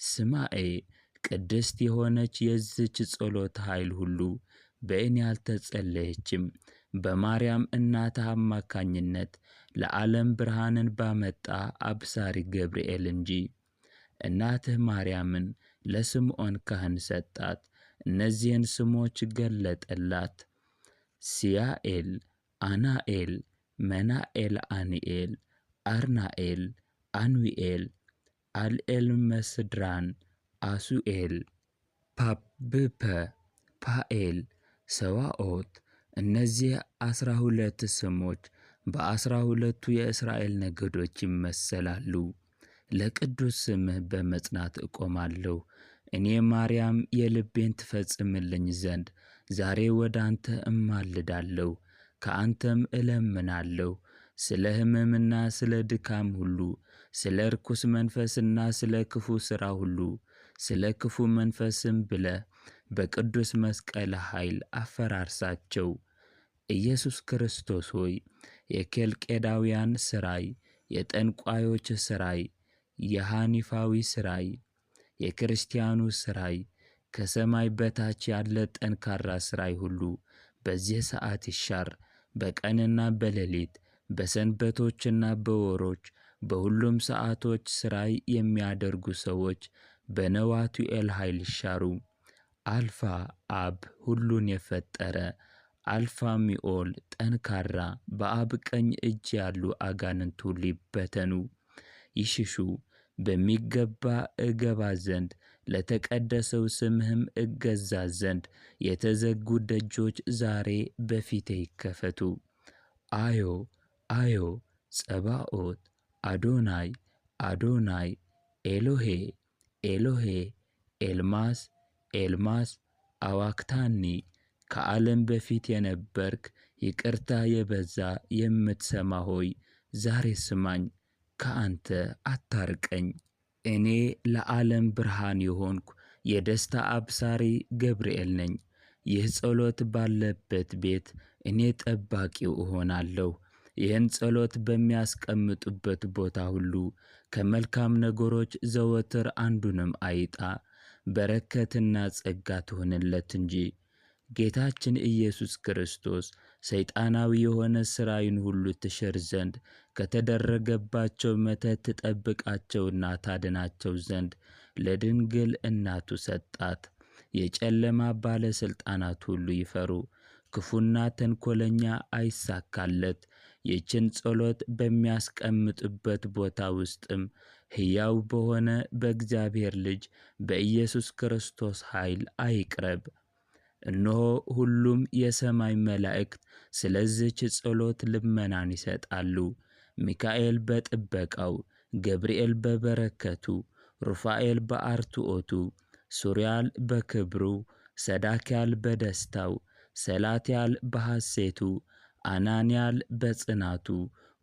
ስማኤ ቅድስት የሆነች የዝች ጸሎት ኃይል ሁሉ በእኔ አልተጸለየችም። በማርያም እናትህ አማካኝነት ለዓለም ብርሃንን ባመጣ አብሳሪ ገብርኤል እንጂ። እናትህ ማርያምን ለስምዖን ካህን ሰጣት፣ እነዚህን ስሞች ገለጠላት፦ ሲያኤል፣ አናኤል፣ መናኤል፣ አኒኤል፣ አርናኤል፣ አንዊኤል፣ አልኤል፣ መስድራን፣ አሱኤል፣ ፓብፐ፣ ፓኤል፣ ሰዋኦት። እነዚህ 12 ስሞች በ12ቱ የእስራኤል ነገዶች ይመሰላሉ። ለቅዱስ ስምህ በመጽናት እቆማለሁ። እኔ ማርያም የልቤን ትፈጽምልኝ ዘንድ ዛሬ ወደ አንተ እማልዳለሁ፣ ከአንተም እለምናለሁ። ስለ ሕመምና ስለ ድካም ሁሉ፣ ስለ ርኩስ መንፈስና ስለ ክፉ ሥራ ሁሉ፣ ስለ ክፉ መንፈስም ብለህ በቅዱስ መስቀል ኃይል አፈራርሳቸው። ኢየሱስ ክርስቶስ ሆይ የኬልቄዳውያን ሥራይ፣ የጠንቋዮች ሥራይ፣ የሐኒፋዊ ሥራይ፣ የክርስቲያኑ ሥራይ፣ ከሰማይ በታች ያለ ጠንካራ ሥራይ ሁሉ በዚህ ሰዓት ይሻር። በቀንና በሌሊት በሰንበቶችና በወሮች በሁሉም ሰዓቶች ሥራይ የሚያደርጉ ሰዎች በነዋቱኤል ኃይል ይሻሩ። አልፋ አብ ሁሉን የፈጠረ፣ አልፋ ሚኦል ጠንካራ፣ በአብ ቀኝ እጅ ያሉ አጋንንት ሁሉ ይበተኑ ይሽሹ። በሚገባ እገባ ዘንድ ለተቀደሰው ስምህም እገዛ ዘንድ የተዘጉ ደጆች ዛሬ በፊቴ ይከፈቱ። አዮ ጸባኦት፣ አዶናይ አዶናይ፣ ኤሎሄ ኤሎሄ፣ ኤልማስ አዋክታኒ። ከዓለም በፊት የነበርክ ይቅርታ የበዛ የምትሰማ ሆይ ዛሬ ስማኝ። ከአንተ አታርቀኝ። እኔ ለዓለም ብርሃን የሆንኩ የደስታ አብሳሪ ገብርኤል ነኝ። ይህ ጸሎት ባለበት ቤት እኔ ጠባቂው እሆናለሁ። ይህን ጸሎት በሚያስቀምጡበት ቦታ ሁሉ ከመልካም ነገሮች ዘወትር አንዱንም አይጣ፣ በረከትና ጸጋ ትሆንለት እንጂ። ጌታችን ኢየሱስ ክርስቶስ ሰይጣናዊ የሆነ ሥራይን ሁሉ ትሽር ዘንድ ከተደረገባቸው መተት ትጠብቃቸውና ታድናቸው ዘንድ ለድንግል እናቱ ሰጣት። የጨለማ ባለሥልጣናት ሁሉ ይፈሩ፣ ክፉና ተንኰለኛ አይሳካለት። ይህችን ጸሎት በሚያስቀምጥበት ቦታ ውስጥም ሕያው በሆነ በእግዚአብሔር ልጅ በኢየሱስ ክርስቶስ ኃይል አይቅረብ። እነሆ ሁሉም የሰማይ መላእክት ስለዚህች ጸሎት ልመናን ይሰጣሉ። ሚካኤል በጥበቃው፣ ገብርኤል በበረከቱ፣ ሩፋኤል በአርትዖቱ፣ ሱሪያል በክብሩ፣ ሰዳክያል በደስታው፣ ሰላትያል በሐሴቱ፣ አናንያል በጽናቱ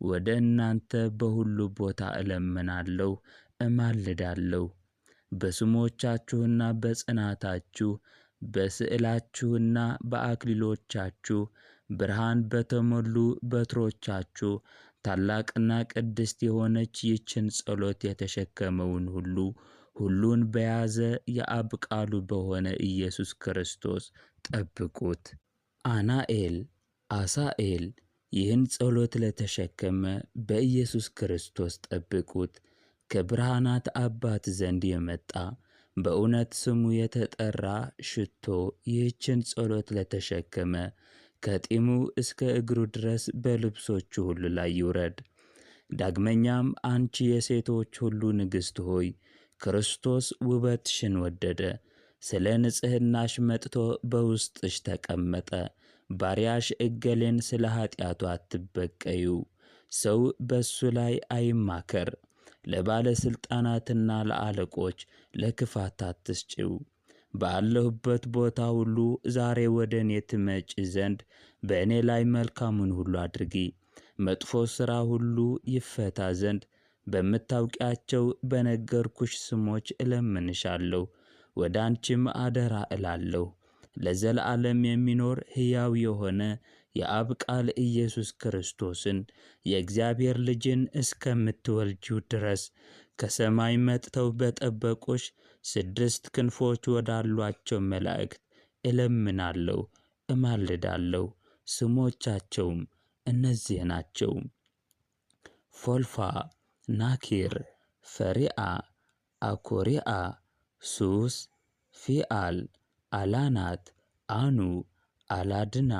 ወደ እናንተ በሁሉ ቦታ እለምናለሁ፣ እማልዳለሁ። በስሞቻችሁና በጽናታችሁ በስዕላችሁና በአክሊሎቻችሁ ብርሃን በተሞሉ በትሮቻችሁ ታላቅና ቅድስት የሆነች ይህችን ጸሎት የተሸከመውን ሁሉ ሁሉን በያዘ የአብ ቃሉ በሆነ ኢየሱስ ክርስቶስ ጠብቁት። አናኤል አሳኤል ይህን ጸሎት ለተሸከመ በኢየሱስ ክርስቶስ ጠብቁት። ከብርሃናት አባት ዘንድ የመጣ በእውነት ስሙ የተጠራ ሽቶ ይህችን ጸሎት ለተሸከመ ከጢሙ እስከ እግሩ ድረስ በልብሶቹ ሁሉ ላይ ይውረድ። ዳግመኛም አንቺ የሴቶች ሁሉ ንግሥት ሆይ ክርስቶስ ውበትሽን ወደደ፣ ስለ ንጽሕናሽ መጥቶ በውስጥሽ ተቀመጠ። ባሪያሽ እገሌን ስለ ኃጢአቱ አትበቀዩ። ሰው በእሱ ላይ አይማከር። ለባለሥልጣናትና ለአለቆች ለክፋት አትስጪው። ባለሁበት ቦታ ሁሉ ዛሬ ወደ እኔ ትመጪ ዘንድ በእኔ ላይ መልካሙን ሁሉ አድርጊ። መጥፎ ሥራ ሁሉ ይፈታ ዘንድ በምታውቂያቸው በነገርኩሽ ስሞች እለምንሻለሁ፣ ወደ አንቺም አደራ እላለሁ። ለዘለዓለም የሚኖር ሕያው የሆነ የአብ ቃል ኢየሱስ ክርስቶስን የእግዚአብሔር ልጅን እስከምትወልጂው ድረስ ከሰማይ መጥተው በጠበቁሽ 6 ክንፎች ወዳሏቸው መላእክት እለምናለሁ፣ እማልዳለሁ። ስሞቻቸውም እነዚህ ናቸው፦ ፎልፋ፣ ናኪር፣ ፈሪአ፣ አኮሪአ፣ ሱስ፣ ፊአል፣ አላናት፣ አኑ፣ አላድና፣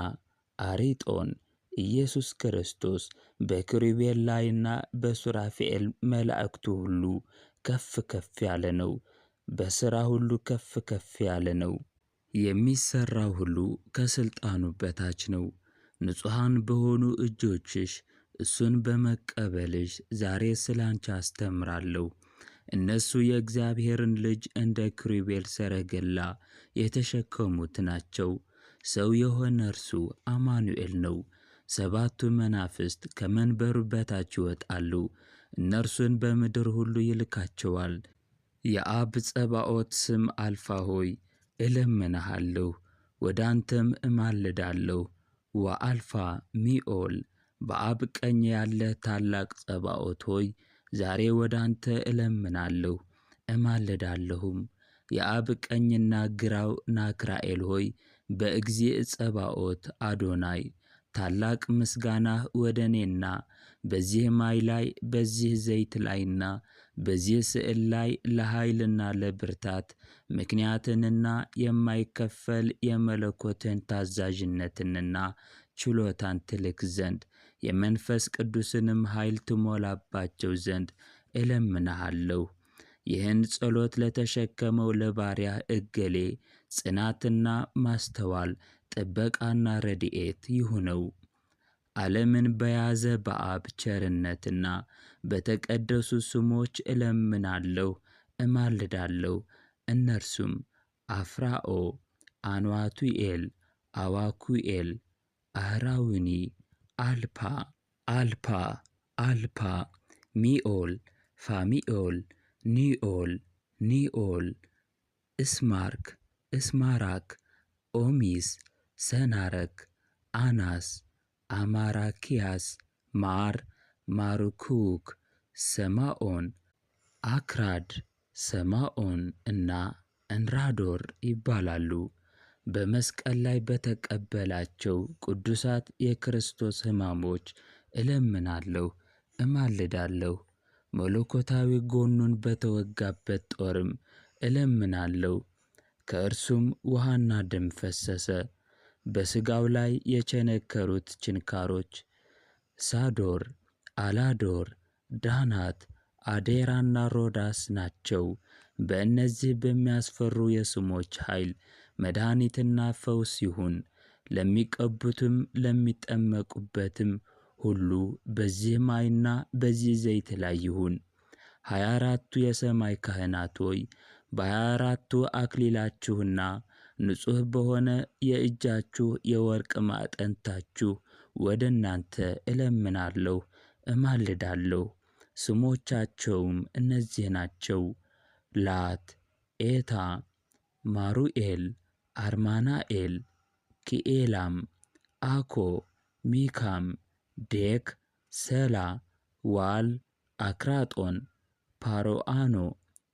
አሪጦን። ኢየሱስ ክርስቶስ በኪሩቤል ላይና በሱራፌል መላእክቱ ሁሉ ከፍ ከፍ ያለ ነው። በሥራ ሁሉ ከፍ ከፍ ያለ ነው። የሚሠራው ሁሉ ከሥልጣኑ በታች ነው። ንጹሐን በሆኑ እጆችሽ እሱን በመቀበልሽ ዛሬ ስለ አንቺ አስተምራለሁ። እነሱ የእግዚአብሔርን ልጅ እንደ ኪሩቤል ሰረገላ የተሸከሙት ናቸው። ሰው የሆነ እርሱ አማኑኤል ነው። 7ቱ መናፍስት ከመንበሩ በታች ይወጣሉ፣ እነርሱን በምድር ሁሉ ይልካቸዋል። የአብ ጸባኦት ስም አልፋ ሆይ እለምንሃለሁ፣ ወደ አንተም እማልዳለሁ። ወአልፋ ሚኦል በአብ ቀኝ ያለ ታላቅ ጸባኦት ሆይ ዛሬ ወደ አንተ እለምናለሁ እማልዳለሁም። የአብ ቀኝና ግራው ናክራኤል ሆይ በእግዚእ ጸባኦት አዶናይ ታላቅ ምስጋናህ ወደ እኔና በዚህ ማይ ላይ በዚህ ዘይት ላይና በዚህ ስዕል ላይ ለኃይልና ለብርታት ምክንያትንና የማይከፈል የመለኮትን ታዛዥነትንና ችሎታን ትልክ ዘንድ የመንፈስ ቅዱስንም ኃይል ትሞላባቸው ዘንድ እለምንሃለሁ። ይህን ጸሎት ለተሸከመው ለባሪያህ እገሌ ጽናትና ማስተዋል ጥበቃና ረድኤት ይሁነው። ዓለምን በያዘ በአብ ቸርነትና በተቀደሱ ስሞች እለምናለሁ እማልዳለሁ። እነርሱም አፍራኦ፣ አንዋቱኤል፣ አዋኩኤል፣ አህራውኒ፣ አልፓ አልፓ አልፓ። ሚኦል፣ ፋሚኦል፣ ኒኦል፣ ኒኦል፣ እስማርክ፣ እስማራክ፣ ኦሚስ፣ ሰናረክ፣ አናስ፣ አማራኪያስ፣ ማር፣ ማሩኩክ፣ ሰማኦን፣ አክራድ፣ ሰማኦን እና እንራዶር ይባላሉ። በመስቀል ላይ በተቀበላቸው ቅዱሳት የክርስቶስ ሕማሞች እለምናለሁ፣ እማልዳለሁ። መለኮታዊ ጎኑን በተወጋበት ጦርም እለምናለሁ። ከእርሱም ውሃና ደም ፈሰሰ። በሥጋው ላይ የቸነከሩት ችንካሮች ሳዶር፣ አላዶር፣ ዳናት፣ አዴራና ሮዳስ ናቸው። በእነዚህ በሚያስፈሩ የስሞች ኃይል መድኃኒትና ፈውስ ይሁን። ለሚቀቡትም ለሚጠመቁበትም ሁሉ በዚህ ማይና በዚህ ዘይት ላይ ይሁን። 24ቱ የሰማይ ካህናት ሆይ በ24ቱ አክሊላችሁና ንጹሕ በሆነ የእጃችሁ የወርቅ ማዕጠንታችሁ ወደ እናንተ እለምናለሁ፣ እማልዳለሁ። ስሞቻቸውም እነዚህ ናቸው፦ ላት፣ ኤታ፣ ማሩኤል፣ አርማናኤል፣ ኪኤላም፣ አኮ፣ ሚካም፣ ዴክ፣ ሰላ፣ ዋል፣ አክራጦን፣ ፓሮአኖ፣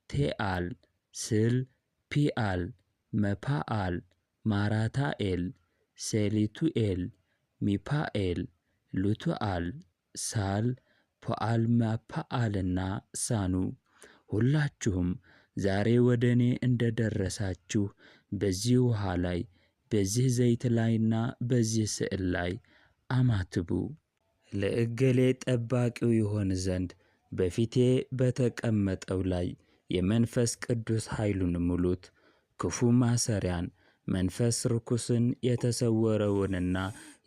ቴአል፣ ስል፣ ፒአል፣ መፓአል፣ ማራታኤል፣ ሴሊቱኤል፣ ሚፓኤል፣ ሉቱአል፣ ሳል፣ ፖአልመፓአልና ሳኑ። ሁላችሁም ዛሬ ወደ እኔ እንደ ደረሳችሁ በዚህ ውሃ ላይ በዚህ ዘይት ላይና በዚህ ስዕል ላይ አማትቡ። ለእገሌ ጠባቂው ይሆን ዘንድ በፊቴ በተቀመጠው ላይ የመንፈስ ቅዱስ ኃይሉን ሙሉት። ክፉ ማሰሪያን መንፈስ ርኩስን የተሰወረውንና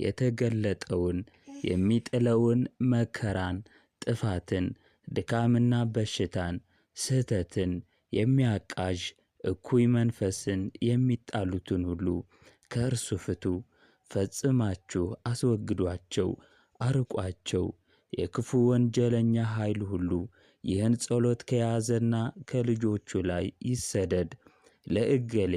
የተገለጠውን የሚጥለውን መከራን፣ ጥፋትን፣ ድካምና በሽታን፣ ስህተትን የሚያቃዥ እኩይ መንፈስን የሚጣሉትን ሁሉ ከእርሱ ፍቱ። ፈጽማችሁ አስወግዷቸው፣ አርቋቸው። የክፉ ወንጀለኛ ኃይል ሁሉ ይህን ጸሎት ከያዘና ከልጆቹ ላይ ይሰደድ። ለእገሌ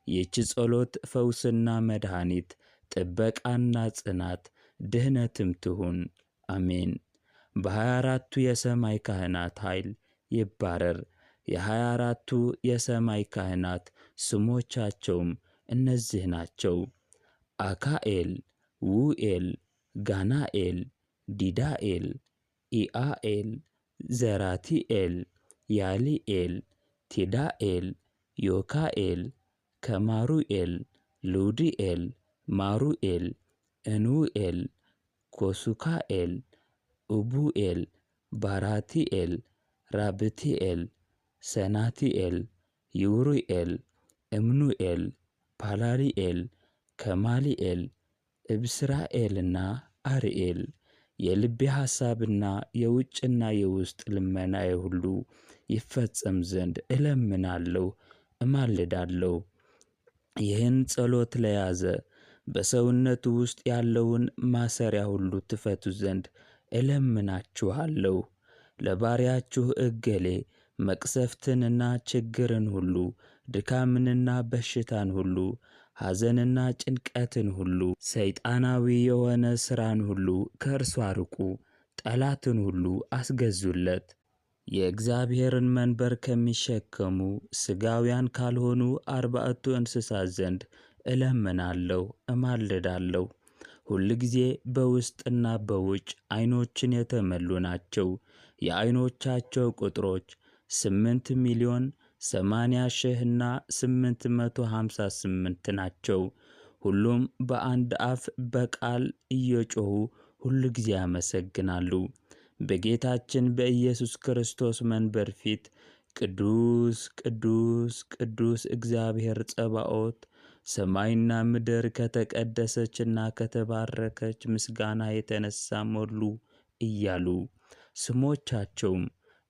ይህች ጸሎት ፈውስና መድኃኒት፣ ጥበቃና ጽናት፣ ድህነትም ትሁን። አሜን። በ24ቱ የሰማይ ካህናት ኃይል ይባረር። የ24ቱ የሰማይ ካህናት ስሞቻቸውም እነዚህ ናቸው፦ አካኤል፣ ውኤል፣ ጋናኤል፣ ዲዳኤል፣ ኢአኤል፣ ዘራቲኤል፣ ያሊኤል፣ ቲዳኤል፣ ዮካኤል፣ ከማሩኤል፣ ሉዲኤል፣ ማሩኤል፣ እንውኤል፣ ኮሱካኤል፣ ኡቡኤል፣ ባራቲኤል፣ ራብቲኤል፣ ሰናቲኤል፣ ይውሩኤል፣ እምኑኤል፣ ፓላሊኤል፣ ከማሊኤል፣ እብስራኤልና አርኤል። የልቤ ሐሳብና የውጭና የውስጥ ልመናዬ ሁሉ ይፈጸም ዘንድ እለምናለሁ፣ እማልዳለሁ። ይህን ጸሎት ለያዘ በሰውነቱ ውስጥ ያለውን ማሰሪያ ሁሉ ትፈቱ ዘንድ እለምናችኋለሁ። ለባሪያችሁ እገሌ መቅሰፍትንና ችግርን ሁሉ፣ ድካምንና በሽታን ሁሉ፣ ሐዘንና ጭንቀትን ሁሉ፣ ሰይጣናዊ የሆነ ሥራን ሁሉ ከእርሱ አርቁ። ጠላትን ሁሉ አስገዙለት። የእግዚአብሔርን መንበር ከሚሸከሙ ሥጋውያን ካልሆኑ 40ቱ እንስሳት ዘንድ እለምናለሁ፣ እማልዳለሁ። ሁልጊዜ በውስጥና በውጭ ዐይኖችን የተመሉ ናቸው። የዐይኖቻቸው ቁጥሮች 8,080,000 እና 858 ናቸው። ሁሉም በአንድ አፍ በቃል እየጮኹ ሁልጊዜ ያመሰግናሉ። በጌታችን በኢየሱስ ክርስቶስ መንበር ፊት ቅዱስ ቅዱስ ቅዱስ እግዚአብሔር ጸባኦት ሰማይና ምድር ከተቀደሰችና ከተባረከች ምስጋና የተነሳ ሞሉ እያሉ ስሞቻቸውም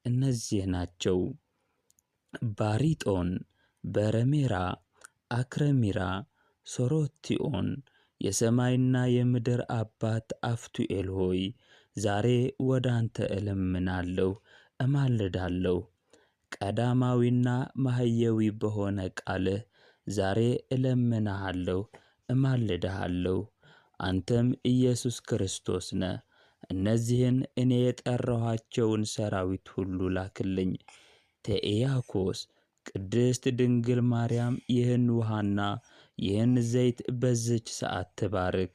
እነዚህ ናቸው፦ ባሪጦን፣ በረሜራ፣ አክረሚራ፣ ሶሮቲኦን። የሰማይና የምድር አባት አፍቱኤል ሆይ ዛሬ ወደ አንተ እለምናለሁ፣ እማልዳለሁ። ቀዳማዊና ማህየዊ በሆነ ቃልህ ዛሬ እለምንሃለሁ፣ እማልድሃለሁ። አንተም ኢየሱስ ክርስቶስ ነህ። እነዚህን እኔ የጠራኋቸውን ሰራዊት ሁሉ ላክልኝ። ቴኢያኮስ ቅድስት ድንግል ማርያም ይህን ውሃና ይህን ዘይት በዚች ሰዓት ትባርክ።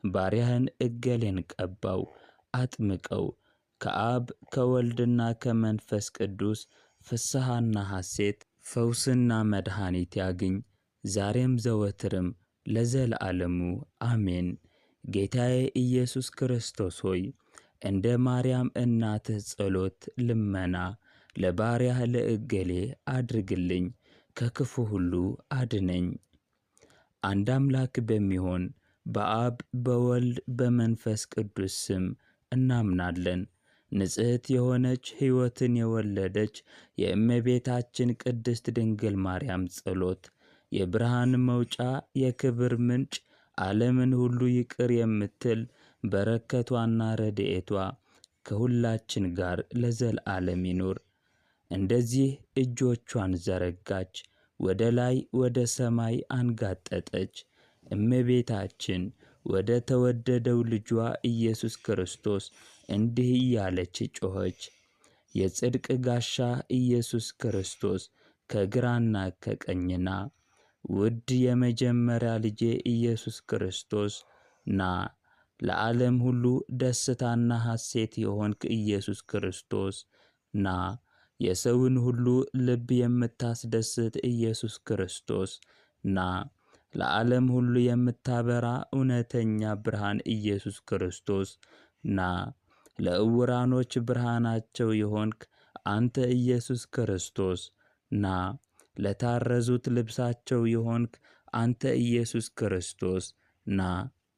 ባሪያህን እገሌን ቀባው፣ አጥምቀው። ከአብ ከወልድና ከመንፈስ ቅዱስ ፍስሐና ሐሴት፣ ፈውስና መድኃኒት ያግኝ ዛሬም ዘወትርም ለዘለዓለሙ አሜን። ጌታዬ ኢየሱስ ክርስቶስ ሆይ እንደ ማርያም እናትህ ጸሎት ልመና ለባሪያህ ለእገሌ አድርግልኝ፣ ከክፉ ሁሉ አድነኝ። አንድ አምላክ በሚሆን በአብ በወልድ በመንፈስ ቅዱስ ስም እናምናለን። ንጽሕት የሆነች ሕይወትን የወለደች የእመቤታችን ቅድስት ድንግል ማርያም ጸሎት የብርሃን መውጫ የክብር ምንጭ ዓለምን ሁሉ ይቅር የምትል በረከቷና ረድኤቷ ከሁላችን ጋር ለዘለዓለም ይኑር። እንደዚህ እጆቿን ዘረጋች፣ ወደ ላይ ወደ ሰማይ አንጋጠጠች። እመቤታችን ወደ ተወደደው ልጇ ኢየሱስ ክርስቶስ እንዲህ እያለች ጮኸች። የጽድቅ ጋሻ ኢየሱስ ክርስቶስ ከግራና ከቀኝና ውድ የመጀመሪያ ልጄ ኢየሱስ ክርስቶስ ና። ለዓለም ሁሉ ደስታና ሐሴት የሆንክ ኢየሱስ ክርስቶስ ና። የሰውን ሁሉ ልብ የምታስደስት ኢየሱስ ክርስቶስ ና። ለዓለም ሁሉ የምታበራ እውነተኛ ብርሃን ኢየሱስ ክርስቶስ ና። ለዕውራኖች ብርሃናቸው የሆንክ አንተ ኢየሱስ ክርስቶስ ና። ለታረዙት ልብሳቸው የሆንክ አንተ ኢየሱስ ክርስቶስ ና።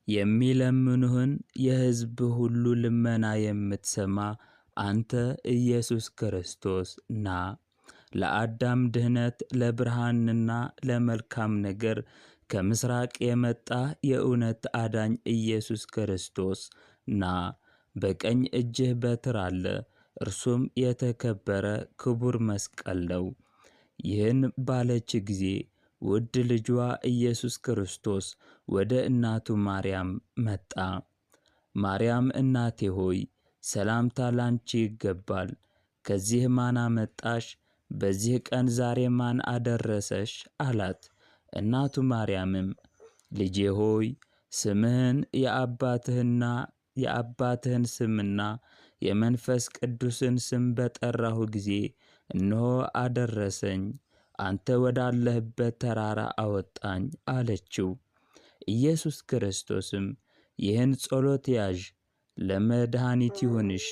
የሚለምኑህን የሕዝብ ሁሉ ልመና የምትሰማ አንተ ኢየሱስ ክርስቶስ ና። ለአዳም ድኅነት ለብርሃንና ለመልካም ነገር ከምሥራቅ የመጣ የእውነት አዳኝ ኢየሱስ ክርስቶስ ና። በቀኝ እጅህ በትር አለ፣ እርሱም የተከበረ ክቡር መስቀል ነው። ይህን ባለች ጊዜ ውድ ልጇ ኢየሱስ ክርስቶስ ወደ እናቱ ማርያም መጣ። ማርያም እናቴ ሆይ ሰላምታ ላንቺ ይገባል። ከዚህ ማን አመጣሽ? በዚህ ቀን ዛሬ ማን አደረሰሽ? አላት። እናቱ ማርያምም ልጄ ሆይ ስምህን የአባትህን ስምና የመንፈስ ቅዱስን ስም በጠራሁ ጊዜ እነሆ አደረሰኝ፣ አንተ ወዳለህበት ተራራ አወጣኝ አለችው። ኢየሱስ ክርስቶስም ይህን ጸሎት ያዥ፣ ለመድኃኒት ይሁንሽ።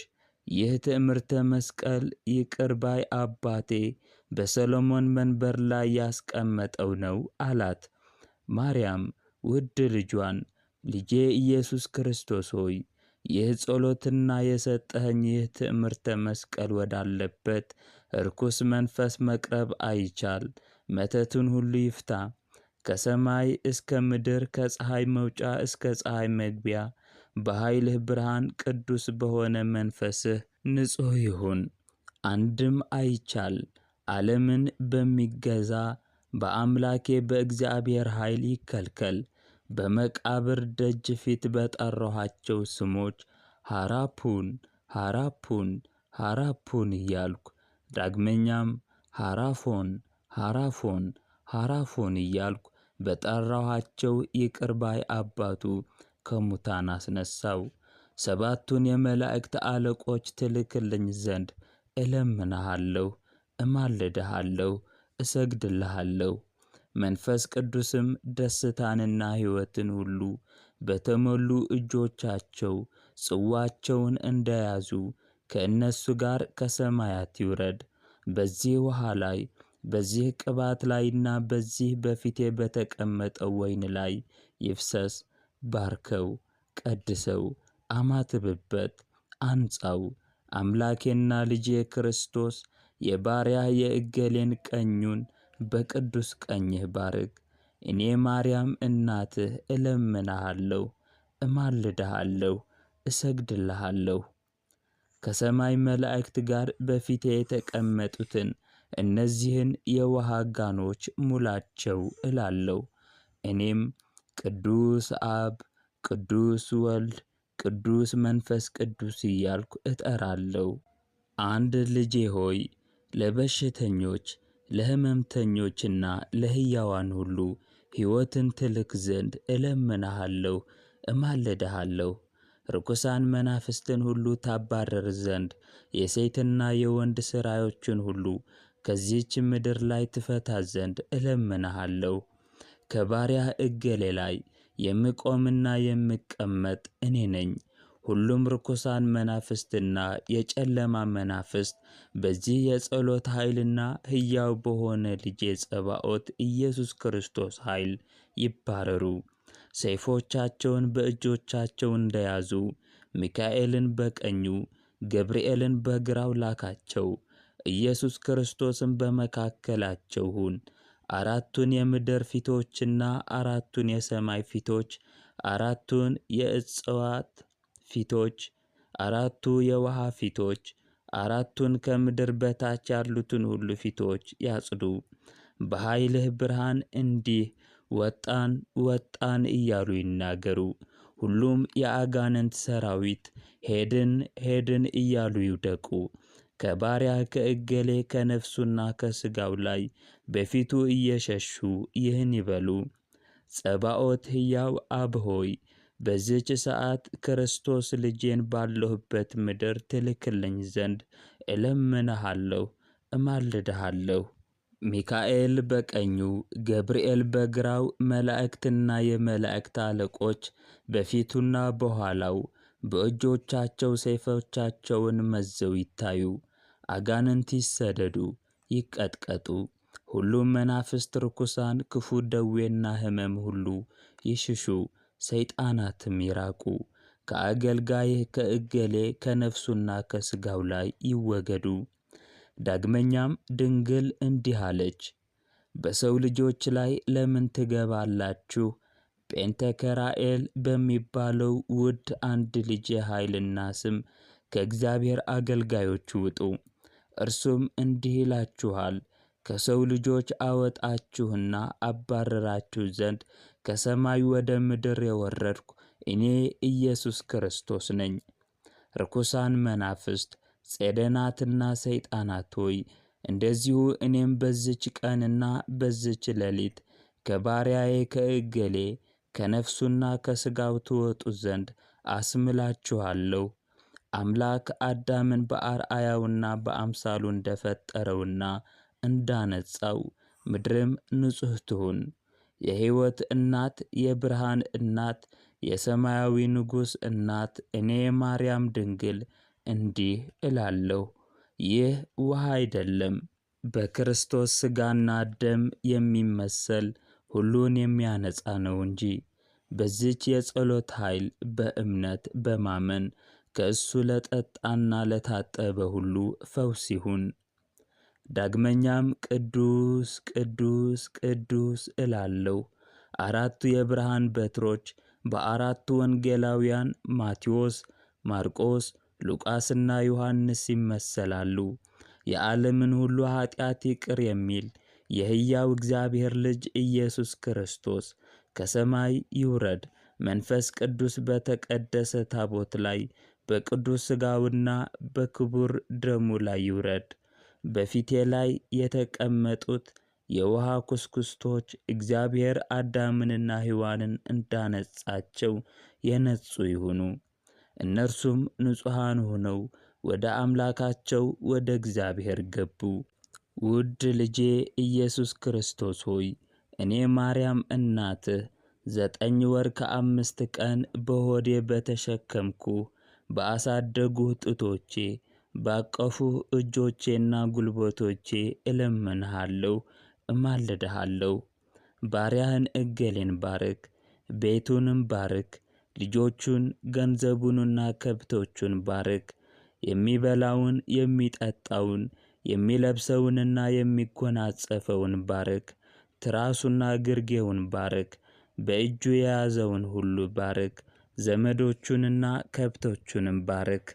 ይህ ትዕምርተ መስቀል ይቅር ባይ አባቴ በሰሎሞን መንበር ላይ ያስቀመጠው ነው አላት። ማርያም ውድ ልጇን ልጄ ኢየሱስ ክርስቶስ ሆይ ይህ ጸሎትና የሰጠኸኝ ይህ ትዕምርተ መስቀል ወዳለበት ርኩስ መንፈስ መቅረብ አይቻል፣ መተቱን ሁሉ ይፍታ። ከሰማይ እስከ ምድር ከፀሐይ መውጫ እስከ ፀሐይ መግቢያ በኃይልህ ብርሃን ቅዱስ በሆነ መንፈስህ ንጹሕ ይሁን። አንድም አይቻል፣ ዓለምን በሚገዛ በአምላኬ በእግዚአብሔር ኃይል ይከልከል። በመቃብር ደጅ ፊት በጠራኋቸው ስሞች ሐራፑን ሐራፑን ሐራፑን እያልኩ ዳግመኛም ሐራፎን ሐራፎን ሐራፎን እያልኩ በጠራኋቸው ይቅር ባይ አባቱ ከሙታን አስነሳው። ሰባቱን የመላእክት አለቆች ትልክልኝ ዘንድ እለምንሃለሁ፣ እማልድሃለሁ፣ እሰግድልሃለሁ። መንፈስ ቅዱስም ደስታንና ሕይወትን ሁሉ በተሞሉ እጆቻቸው ጽዋቸውን እንደያዙ ከእነሱ ጋር ከሰማያት ይውረድ። በዚህ ውሃ ላይ በዚህ ቅባት ላይና በዚህ በፊቴ በተቀመጠው ወይን ላይ ይፍሰስ። ባርከው፣ ቀድሰው፣ አማትብበት፣ አንጻው። አምላኬና ልጄ ክርስቶስ የባሪያህ የእገሌን ቀኙን በቅዱስ ቀኝህ ባርክ። እኔ ማርያም እናትህ እለምንሃለሁ፣ እማልድሃለሁ፣ እሰግድልሃለሁ። ከሰማይ መላእክት ጋር በፊቴ የተቀመጡትን እነዚህን የውሃ ጋኖች ሙላቸው እላለሁ። እኔም ቅዱስ አብ፣ ቅዱስ ወልድ፣ ቅዱስ መንፈስ ቅዱስ እያልኩ እጠራለሁ። አንድ ልጄ ሆይ ለበሽተኞች ለሕመምተኞችና ለሕያዋን ሁሉ ሕይወትን ትልክ ዘንድ እለምንሃለሁ፣ እማልድሃለሁ። ርኩሳን መናፍስትን ሁሉ ታባረር ዘንድ የሴትና የወንድ ሥራዮችን ሁሉ ከዚህች ምድር ላይ ትፈታ ዘንድ እለምንሃለሁ። ከባሪያህ እገሌ ላይ የምቆምና የምቀመጥ እኔ ነኝ። ሁሉም ርኩሳን መናፍስትና የጨለማ መናፍስት በዚህ የጸሎት ኃይልና ሕያው በሆነ ልጄ ጸባዖት ኢየሱስ ክርስቶስ ኃይል ይባረሩ። ሰይፎቻቸውን በእጆቻቸው እንደያዙ ሚካኤልን በቀኙ ገብርኤልን በግራው ላካቸው። ኢየሱስ ክርስቶስም በመካከላቸው ሁን። አራቱን የምድር ፊቶችና አራቱን የሰማይ ፊቶች፣ አራቱን የእጽዋት ፊቶች፣ አራቱ የውሃ ፊቶች፣ አራቱን ከምድር በታች ያሉትን ሁሉ ፊቶች ያጽዱ። በኃይልህ ብርሃን እንዲህ ወጣን ወጣን እያሉ ይናገሩ። ሁሉም የአጋንንት ሰራዊት ሄድን ሄድን እያሉ ይውደቁ። ከባሪያህ ከእገሌ ከነፍሱና ከሥጋው ላይ በፊቱ እየሸሹ ይህን ይበሉ። ጸባዖት ሕያው አብ ሆይ በዚህች ሰዓት ክርስቶስ ልጄን ባለሁበት ምድር ትልክልኝ ዘንድ እለምንሃለሁ፣ እማልድሃለሁ። ሚካኤል በቀኙ ገብርኤል በግራው መላእክትና የመላእክት አለቆች በፊቱና በኋላው በእጆቻቸው ሰይፎቻቸውን መዘው ይታዩ። አጋንንት ይሰደዱ ይቀጥቀጡ። ሁሉም መናፍስት ርኩሳን ክፉ ደዌና ሕመም ሁሉ ይሽሹ፣ ሰይጣናትም ይራቁ። ከአገልጋይህ ከእገሌ ከነፍሱና ከሥጋው ላይ ይወገዱ። ዳግመኛም ድንግል እንዲህ አለች፣ በሰው ልጆች ላይ ለምን ትገባላችሁ? ጴንተከራኤል በሚባለው ውድ አንድ ልጄ ኃይልና ስም ከእግዚአብሔር አገልጋዮች ውጡ። እርሱም እንዲህ ይላችኋል፣ ከሰው ልጆች አወጣችሁና አባረራችሁ ዘንድ ከሰማይ ወደ ምድር የወረድኩ እኔ ኢየሱስ ክርስቶስ ነኝ። ርኩሳን መናፍስት ጼደናትና ሰይጣናት ሆይ እንደዚሁ እኔም በዚች ቀንና በዚች ሌሊት ከባሪያዬ ከእገሌ ከነፍሱና ከሥጋው ትወጡ ዘንድ አስምላችኋለሁ። አምላክ አዳምን በአርአያውና በአምሳሉ እንደፈጠረውና እንዳነጻው ምድርም ንጹሕ ትሁን። የሕይወት እናት፣ የብርሃን እናት፣ የሰማያዊ ንጉሥ እናት እኔ ማርያም ድንግል እንዲህ እላለሁ፣ ይህ ውሃ አይደለም፣ በክርስቶስ ሥጋና ደም የሚመሰል ሁሉን የሚያነጻ ነው እንጂ። በዚች የጸሎት ኃይል በእምነት በማመን ከእሱ ለጠጣና ለታጠበ ሁሉ ፈውስ ይሁን። ዳግመኛም ቅዱስ ቅዱስ ቅዱስ እላለሁ። አራቱ የብርሃን በትሮች በአራቱ ወንጌላውያን ማቴዎስ፣ ማርቆስ፣ ሉቃስና ዮሐንስ ይመሰላሉ። የዓለምን ሁሉ ኃጢአት ይቅር የሚል የሕያው እግዚአብሔር ልጅ ኢየሱስ ክርስቶስ ከሰማይ ይውረድ። መንፈስ ቅዱስ በተቀደሰ ታቦት ላይ በቅዱስ ሥጋውና በክቡር ደሙ ላይ ይውረድ። በፊቴ ላይ የተቀመጡት የውሃ ኩስኩስቶች እግዚአብሔር አዳምንና ሔዋንን እንዳነጻቸው የነጹ ይሁኑ። እነርሱም ንጹሐን ሆነው ወደ አምላካቸው ወደ እግዚአብሔር ገቡ። ውድ ልጄ ኢየሱስ ክርስቶስ ሆይ እኔ ማርያም እናትህ 9 ወር ከ5 ቀን በሆዴ በተሸከምኩህ በአሳደጉህ ጡቶቼ ባቀፉህ እጆቼና ጉልበቶቼ እለምንሃለሁ፣ እማልድሃለሁ። ባሪያህን እገሌን ባርክ፣ ቤቱንም ባርክ፣ ልጆቹን ገንዘቡንና ከብቶቹን ባርክ። የሚበላውን የሚጠጣውን የሚለብሰውንና የሚጎናጸፈውን ባርክ። ትራሱና ግርጌውን ባርክ። በእጁ የያዘውን ሁሉ ባርክ። ዘመዶቹንና ከብቶቹንም ባርክ።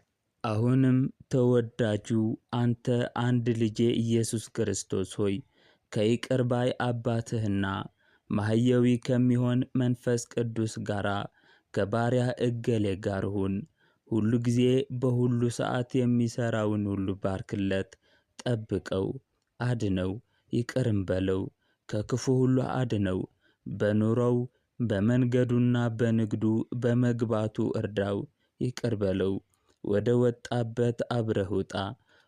አሁንም ተወዳጁ አንተ አንድ ልጄ ኢየሱስ ክርስቶስ ሆይ ከይቅር ባይ አባትህና ማህየዊ ከሚሆን መንፈስ ቅዱስ ጋር ከባሪያህ እገሌ ጋር ሁን። ሁሉ ጊዜ በሁሉ ሰዓት የሚሠራውን ሁሉ ባርክለት፣ ጠብቀው፣ አድነው፣ ይቅርም በለው፣ ከክፉ ሁሉ አድነው። በኑሮው በመንገዱና በንግዱ በመግባቱ እርዳው፣ ይቅር በለው። ወደ ወጣበት አብረህ ውጣ፣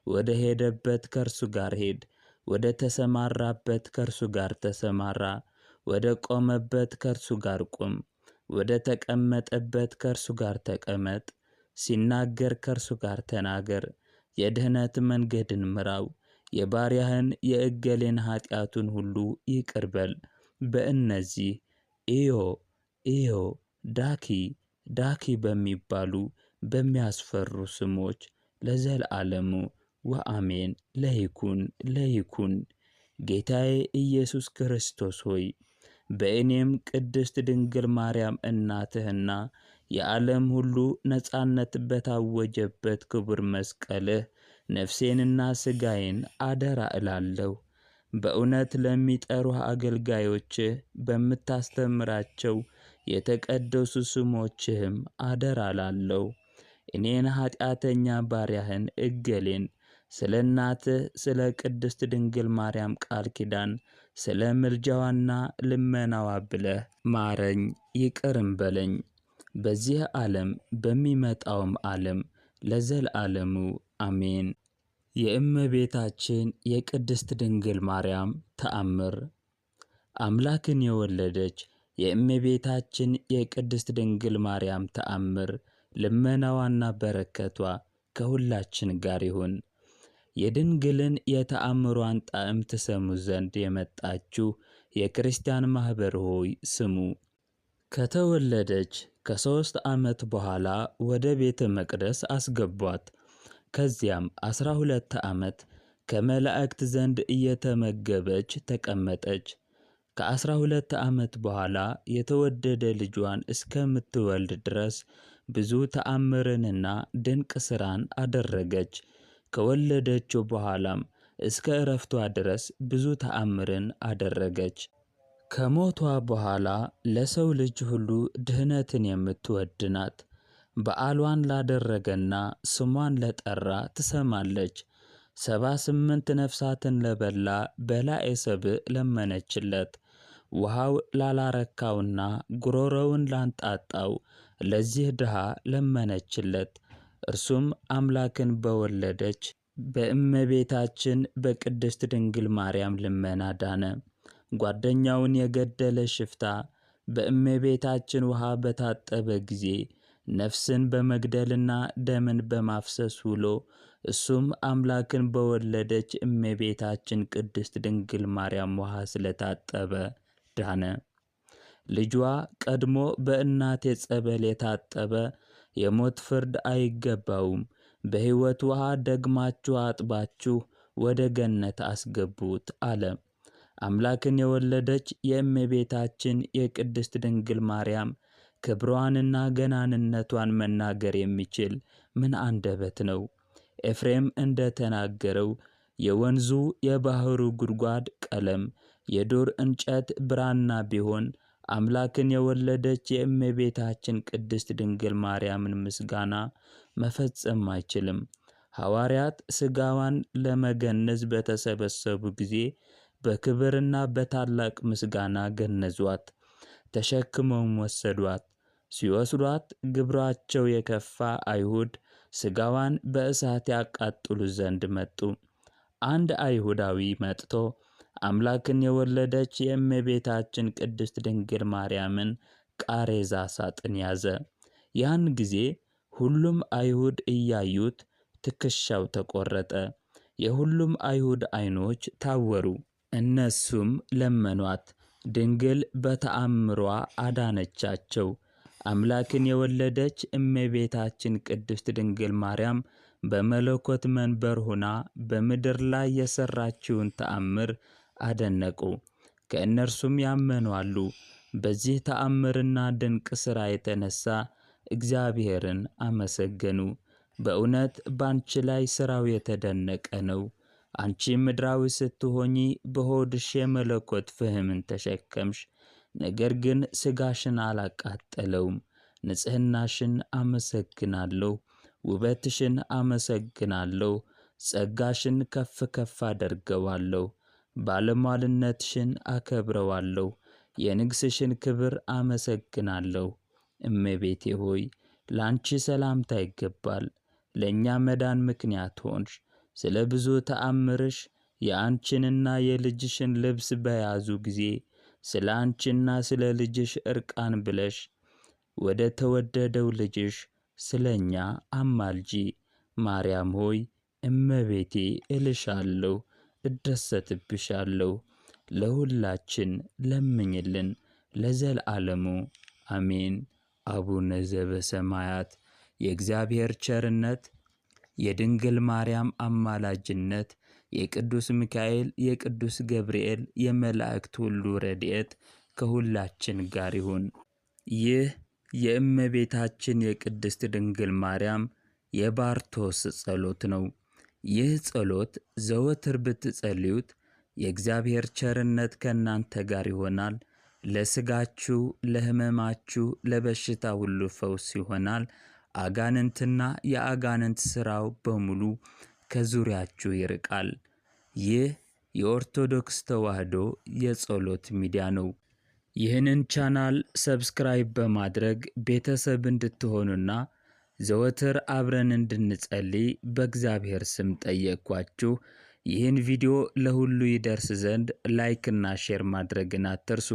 ወደ ሄደበት ከእርሱ ጋር ሄድ፣ ወደ ተሰማራበት ከእርሱ ጋር ተሰማራ፣ ወደ ቆመበት ከእርሱ ጋር ቁም፣ ወደ ተቀመጠበት ከእርሱ ጋር ተቀመጥ። ሲናገር ከእርሱ ጋር ተናገር። የድኅነት መንገድን ምራው። የባሪያህን የእገሌን ኃጢአቱን ሁሉ ይቅር በል። በእነዚህ ኢዮ ኢዮ ዳኪ ዳኪ በሚባሉ በሚያስፈሩ ስሞች ለዘለዓለሙ ወአሜን ለይኩን ለይኩን። ጌታዬ ኢየሱስ ክርስቶስ ሆይ በእኔም ቅድስት ድንግል ማርያም እናትህና የዓለም ሁሉ ነጻነት በታወጀበት ክቡር መስቀልህ ነፍሴንና ሥጋዬን አደራ እላለሁ። በእውነት ለሚጠሩህ አገልጋዮችህ በምታስተምራቸው የተቀደሱ ስሞችህም አደራ እላለሁ። እኔን ኃጢአተኛ ባሪያህን እገሌን ስለ እናትህ ስለ ቅድስት ድንግል ማርያም ቃል ኪዳን ስለ ምልጃዋና ልመናዋ ብለህ ማረኝ፣ ይቅርም በለኝ። በዚህ ዓለም በሚመጣውም ዓለም ለዘለዓለሙ አሜን። የእመቤታችን የቅድስት ድንግል ማርያም ተአምር። አምላክን የወለደች የእመቤታችን የቅድስት ድንግል ማርያም ተአምር ልመናዋና በረከቷ ከሁላችን ጋር ይሁን። የድንግልን የተአምሯን ጣዕም ትሰሙ ዘንድ የመጣችሁ የክርስቲያን ማኅበር ሆይ ስሙ። ከተወለደች ከ3 ዓመት በኋላ ወደ ቤተ መቅደስ አስገቧት። ከዚያም 12 ዓመት ከመላእክት ዘንድ እየተመገበች ተቀመጠች። ከ12 ዓመት በኋላ የተወደደ ልጇን እስከምትወልድ ድረስ ብዙ ተአምርንና ድንቅ ሥራን አደረገች። ከወለደችው በኋላም እስከ ዕረፍቷ ድረስ ብዙ ተአምርን አደረገች። ከሞቷ በኋላ ለሰው ልጅ ሁሉ ድኅነትን የምትወድ ናት። በዓሏን ላደረገና ስሟን ለጠራ ትሰማለች። 78 ነፍሳትን ለበላ በላዔ ሰብእ ለመነችለት። ውሃው ላላረካውና ጉሮሮውን ላንጣጣው ለዚህ ድሃ ለመነችለት። እርሱም አምላክን በወለደች በእመቤታችን በቅድስት ድንግል ማርያም ልመና ዳነ። ጓደኛውን የገደለ ሽፍታ በእመቤታችን ውሃ በታጠበ ጊዜ ነፍስን በመግደልና ደምን በማፍሰስ ውሎ እሱም አምላክን በወለደች እመቤታችን ቅድስት ድንግል ማርያም ውሃ ስለታጠበ ዳነ። ልጇ ቀድሞ በእናቴ ጸበል የታጠበ የሞት ፍርድ አይገባውም፣ በሕይወት ውሃ ደግማችሁ አጥባችሁ ወደ ገነት አስገቡት አለ። አምላክን የወለደች የእመቤታችን የቅድስት ድንግል ማርያም ክብሯንና ገናንነቷን መናገር የሚችል ምን አንደበት ነው? ኤፍሬም እንደ ተናገረው የወንዙ የባሕሩ ጉድጓድ ቀለም የዱር እንጨት ብራና ቢሆን አምላክን የወለደች የእመቤታችን ቅድስት ድንግል ማርያምን ምስጋና መፈጸም አይችልም። ሐዋርያት ሥጋዋን ለመገነዝ በተሰበሰቡ ጊዜ በክብርና በታላቅ ምስጋና ገነዟት። ተሸክመውም ወሰዷት። ሲወስዷት ግብራቸው የከፋ አይሁድ ሥጋዋን በእሳት ያቃጥሉ ዘንድ መጡ። አንድ አይሁዳዊ መጥቶ አምላክን የወለደች የእመቤታችን ቅድስት ድንግል ማርያምን ቃሬዛ ሳጥን ያዘ። ያን ጊዜ ሁሉም አይሁድ እያዩት ትከሻው ተቈረጠ። የሁሉም አይሁድ ዓይኖች ታወሩ። እነሱም ለመኗት። ድንግል በተአምሯ አዳነቻቸው። አምላክን የወለደች እመቤታችን ቅድስት ድንግል ማርያም በመለኮት መንበር ሆና በምድር ላይ የሠራችውን ተአምር አደነቁ። ከእነርሱም ያመኑ አሉ። በዚህ ተአምርና ድንቅ ሥራ የተነሣ እግዚአብሔርን አመሰገኑ። በእውነት ባንቺ ላይ ሥራው የተደነቀ ነው። አንቺ ምድራዊ ስትሆኚ በሆድሽ የመለኮት ፍህምን ተሸከምሽ። ነገር ግን ሥጋሽን አላቃጠለውም። ንጽሕናሽን አመሰግናለሁ፣ ውበትሽን አመሰግናለሁ፣ ጸጋሽን ከፍ ከፍ አደርገዋለሁ፣ ባለሟልነትሽን አከብረዋለሁ፣ የንግሥሽን ክብር አመሰግናለሁ። እመቤቴ ሆይ ላንቺ ሰላምታ ይገባል። ለእኛ መዳን ምክንያት ሆንሽ። ስለ ብዙ ተአምርሽ የአንቺንና የልጅሽን ልብስ በያዙ ጊዜ ስለ አንቺና ስለ ልጅሽ ዕርቃን ብለሽ ወደ ተወደደው ልጅሽ ስለ እኛ አማልጂ። ማርያም ሆይ እመቤቴ እልሻለሁ፣ እደሰትብሻለሁ። ለሁላችን ለምኝልን ለዘለዓለሙ አሜን። አቡነ ዘበሰማያት የእግዚአብሔር ቸርነት፣ የድንግል ማርያም አማላጅነት፣ የቅዱስ ሚካኤል የቅዱስ ገብርኤል የመላእክት ሁሉ ረድኤት ከሁላችን ጋር ይሁን። ይህ የእመቤታችን የቅድስት ድንግል ማርያም የባርቶስ ጸሎት ነው። ይህ ጸሎት ዘወትር ብትጸልዩት የእግዚአብሔር ቸርነት ከእናንተ ጋር ይሆናል። ለሥጋችሁ፣ ለሕመማችሁ፣ ለበሽታ ሁሉ ፈውስ ይሆናል። አጋንንትና የአጋንንት ሥራው በሙሉ ከዙሪያችሁ ይርቃል። ይህ የኦርቶዶክስ ተዋሕዶ የጸሎት ሚዲያ ነው። ይህንን ቻናል ሰብስክራይብ በማድረግ ቤተሰብ እንድትሆኑና ዘወትር አብረን እንድንጸልይ በእግዚአብሔር ስም ጠየቅኳችሁ። ይህን ቪዲዮ ለሁሉ ይደርስ ዘንድ ላይክና ሼር ማድረግን አትርሱ።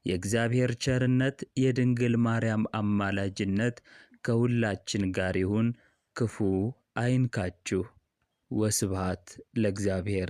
የእግዚአብሔር ቸርነት፣ የድንግል ማርያም አማላጅነት ከሁላችን ጋር ይሁን። ክፉ አይንካችሁ። ወስብሐት ለእግዚአብሔር።